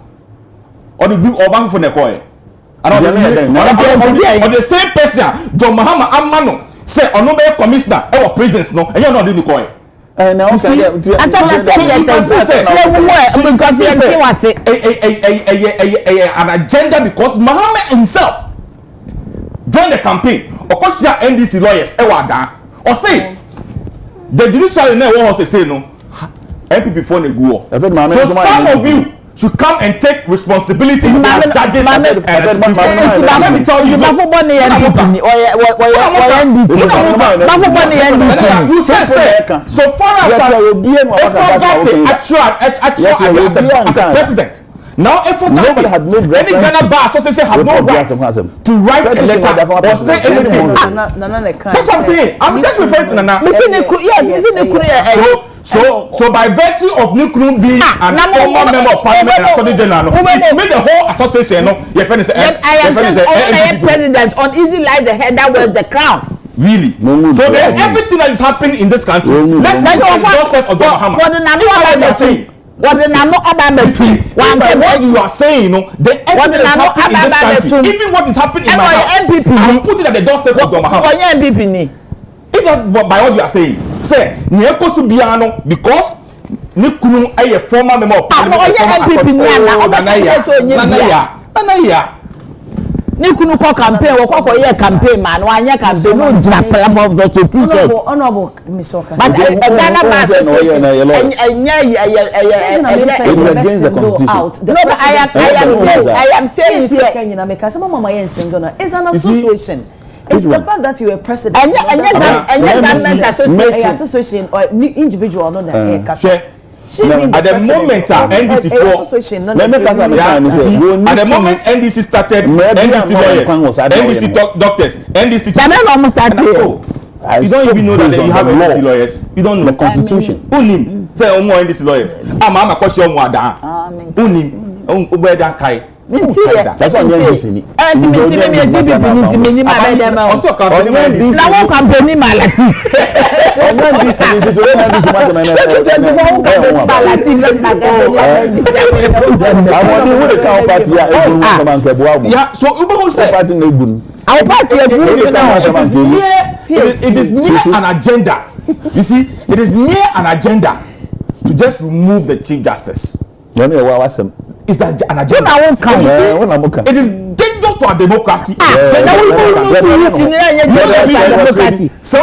Or the group or Bank for the coin? Or the same person, John Mahama Amano, say on no commissioner or prisons, no, and you're not doing the coin. And now say, an agenda because Mahama himself joined the campaign. Of course, you are NDC lawyers, or say the judicial network say no, MPP for the go. So some of you should come and take responsibility as judges and let me tell you, you say so far as a president, Now, if Nobody had no any reference Ghana Bar Association have no right to write a letter or say anything. That's what I'm saying. I'm just referring to Nana. So by virtue of Nikunu being an former member of parliament and attorney general, it made the whole association, your friend is president on easy lies the head that wears the crown. Really? So then everything that is happening in this country, let's make the doorstep of Bahama. What you are saying, you know, the everything that is happening in this country, even what is happening in my house, I'm putting at the doorstep of Bahama. If that by what you are saying, say, because Nikunu a former member of parliament. Nikunu ko campaign wo ko ye campaign man wa anya campaign no jira platform of the t-shirt honorable Mr. Okasa but Ghana Bar against the constitution. No, but I am saying it's an association. It's the fact that you are president and government association or individual no na at the moment NDC at the moment NDC started, NDC lawyers, NDC doctors, NDC you don't even know that you have NDC lawyers. You don't know the constitution. Unim say NDC lawyers. I'm question unim ubeda kai. That's what NDC. Also campaign yeah, so Uber said our party it is near an agenda. You see, it is near an agenda to just remove the Chief Justice. Is that an agenda? It is dangerous to our democracy. So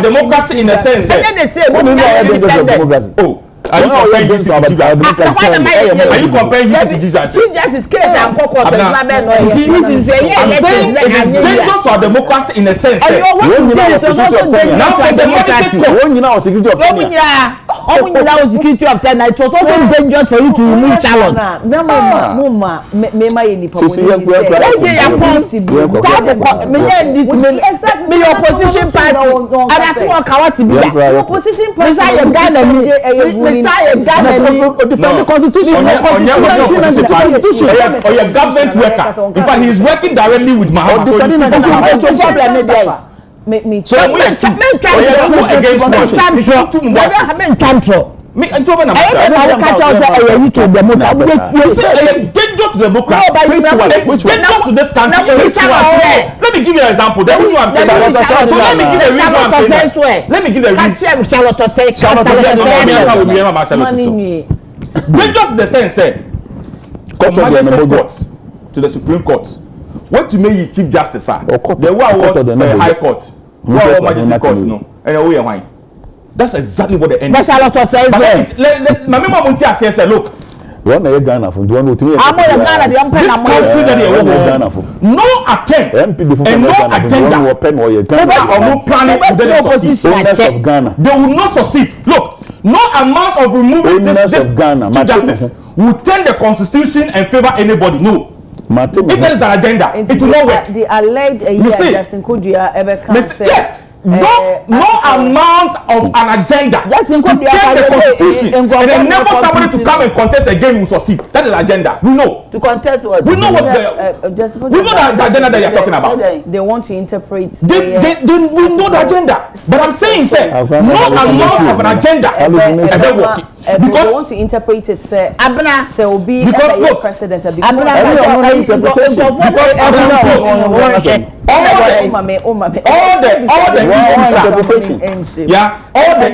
democracy in a sense. Are you comparing this to Jesus? Are you comparing this to Jesus? I'm saying it is dangerous to our democracy in a sense. Now for democracy security of 10, it was also dangerous for you to remove challenge. Your opposition party, defend the constitution. Or your government worker. In fact, he is working directly with Mahama. So we are two against one. Me and Joe dangerous to democracy. Dangerous to this country. Let me give you an example. That is what I'm saying. So let me give you a reason I'm saying. Let me give you a reason. Dangerous in the sense, from magistrate court to the Supreme Court. What you make Chief Justice, the one was High Court, one Magistrate Court, no, and away wine. That's exactly what the end is. My mama said, look, this country no attempt and no agenda or no planning they will not succeed. Look, no amount of removing this justice will turn the constitution and favor anybody. No. If there is an agenda, it will not work. The alleged Justin Kudia ever yes. No amount of an agenda to change the constitution and enable somebody to come and contest again will succeed. That is the agenda. We know. To contest what? We know what we know the agenda that you are talking about. They want to interpret. We know the agenda. But I'm saying, sir, no amount of an agenda because they want to interpret it, sir. Say will be because look, precedent all the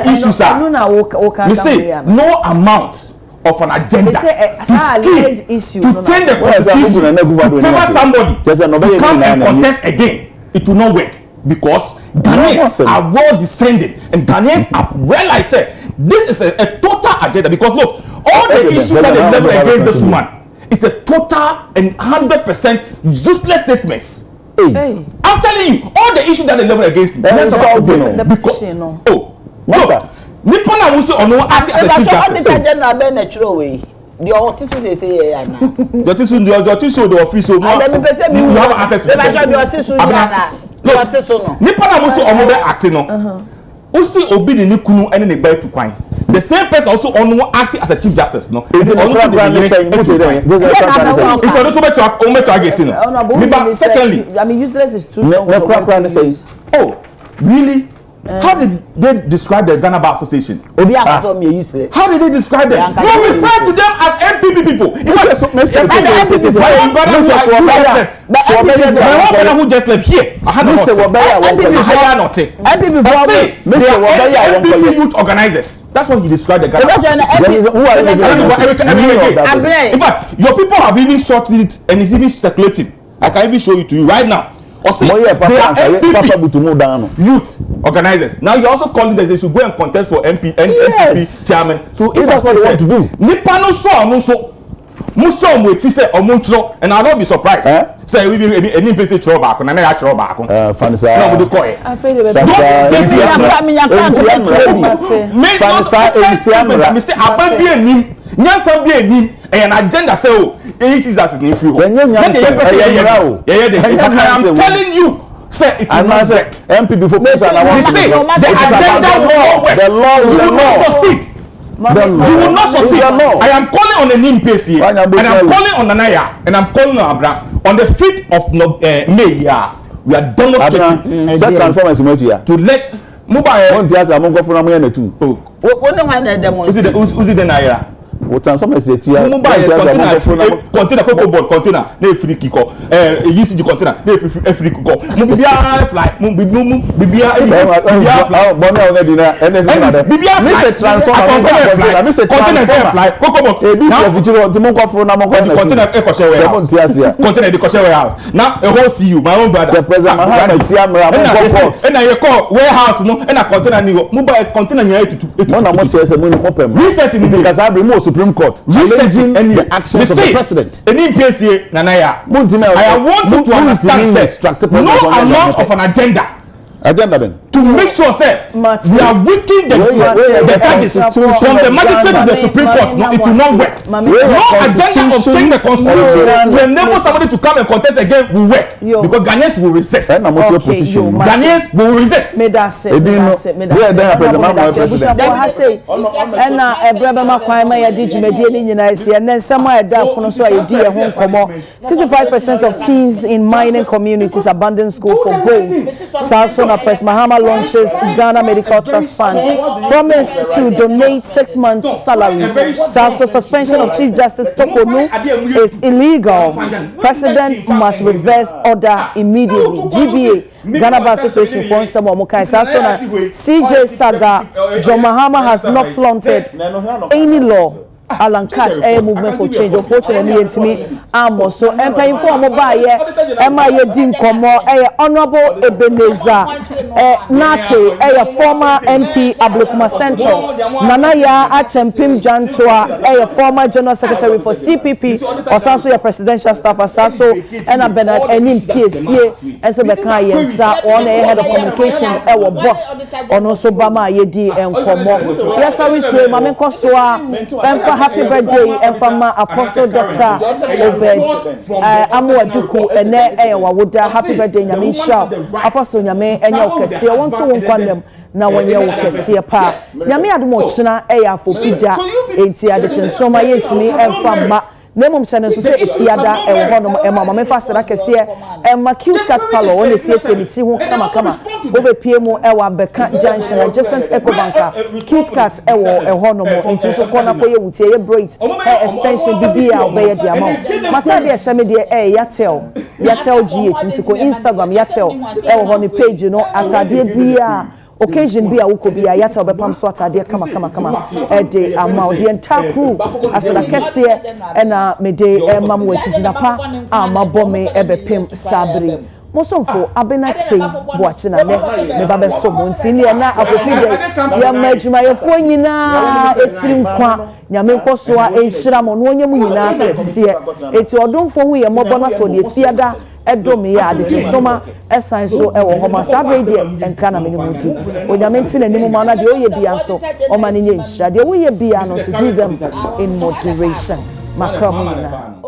issues are you see no amount of an agenda to change the constitution to favor somebody to come and contest again. It will not work because Ghanaians are well descended and Ghanaians have realized this is a total agenda because look, all the issues that they level against this woman it's a total and 100% useless statements. Hey. I'm telling you, all the issues that they level against him. The petition, no. Oh, no. Nippon and Musu or no acting as a chief justice. The autism say ya na. The autism the office so now. You have access to the autism na. The autism no. Nippon and Musu or no acting no. Usi obi ni kunu ene ne gba tu kwan. The same person also on acting as a chief justice no. It also bet against no. Secondly, I mean useless is too strong. Oh, really? How did they describe the Ghana Bar Association? How did they describe them? You refer to them as MPP people. Who just left here? MPP youth organizers. That's what he described the Ghana Bar. In fact, your people have even shot it and it's even circulating. I can even show it to you right now. Or say, they are MPP youth organizers. Now you're also calling that they should go and contest for MPP chairman. So if that's what they want to do, Nipano so Muso Mweti say Omunchlo, and I'll not be surprised. Say we be any place trouble, and I trouble back. No, we do call it. I feel it. And agenda say oh Jesus is free. I am telling you, say it will not work. MP before they say the agenda will work. The law will not succeed. You will not succeed. I am calling on the NIMPC and I'm calling on Nanaya and I'm calling on Abra on the 5th of May. We are demonstrating set transformers to let mobile. One theater among go for na me too. Is it the Naira? What transformers here? Container cocoa board container na free kiko use the container na free kiko bibia fly bibia fly bonne on dinner Mr. Transformer Mr. Fly cocoa board ebisi future the monko for na monko container e ko share warehouse container de ko share warehouse now a whole see my own brother president Mahama Tiamra monko and na call warehouse no and na container ni mobile container nya etutu na mo say mo pem reset ni because I be more Supreme Court challenging the actions of the president. I want you to understand, no amount of an agenda to make sure say we are weakening the judges from the magistrate to the Supreme Court. No, it will not work. No agenda of changing the constitution to enable somebody to come and contest again will work because Ghanaians will resist. Ghanaians will resist. of teens in mining communities abandon school for gold. President Mahama launches Ghana Medical Trust Fund, promised to donate 6 months' salary. So suspension of Chief Justice Tokonu is illegal. President must reverse order immediately. GBA, Ghana Bar Association for Nsamomukai. CJ Saga, John Mahama has not flaunted any law. Alan Cash movement for change. Unfortunately, it's me. So empire inform about Din Komo, Honorable Ebenezer Nate, former MP Ablekuma Central, Nanaya Achempim Jantua, former General Secretary for CPP, or also a presidential staff Asaso, and Bernard Enim PSC, and so Bekayensa, on a head of communication, our boss, on also Bama Yedi and Komo. Yes, I will say, Mamenko Soa, happy birthday and from Apostle Dr. Obed Amuaduku and Wawoda. Happy birthday, Nyamisha. Apostle Nyame and Yokasi. I want to one them now when you're Cassia pass. Yami Admochina, Aya for Fida, Adekye Nsroma yet me and from Nemum Shannon to say if Fiada and one of Mamma Faster, I can see and my cute cat palo when they say see who come over PMO Ewa Beka Junction adjacent Eco Banka cute cats Ewo and Honomo into so corner boy would say a braid hair extension BBA obey the amount. Matadia Shamidi Yatel GH into Instagram Yatel Ewa on the page you know at a dear beer. Occasion be a wukobi a yata obepam so atade kama de amount the entire crew as na kese na me de mam wetijina pa amabome ebepem sabri mosomfo abena chei boache na me ba be so mo ntini na akofi de ya madwuma yefo nyina etiri nkwa nyame nkoso a enhira mo no onyam nyina kese eti odomfo hu ye mobo na so de fiada edom ya Adekye Nsroma esan so e wo homa sabre de enka na menimu di onyame ntini nimu ma na de oye bia so o ma ne nye nhira de oye bia no so do them in moderation makram nyina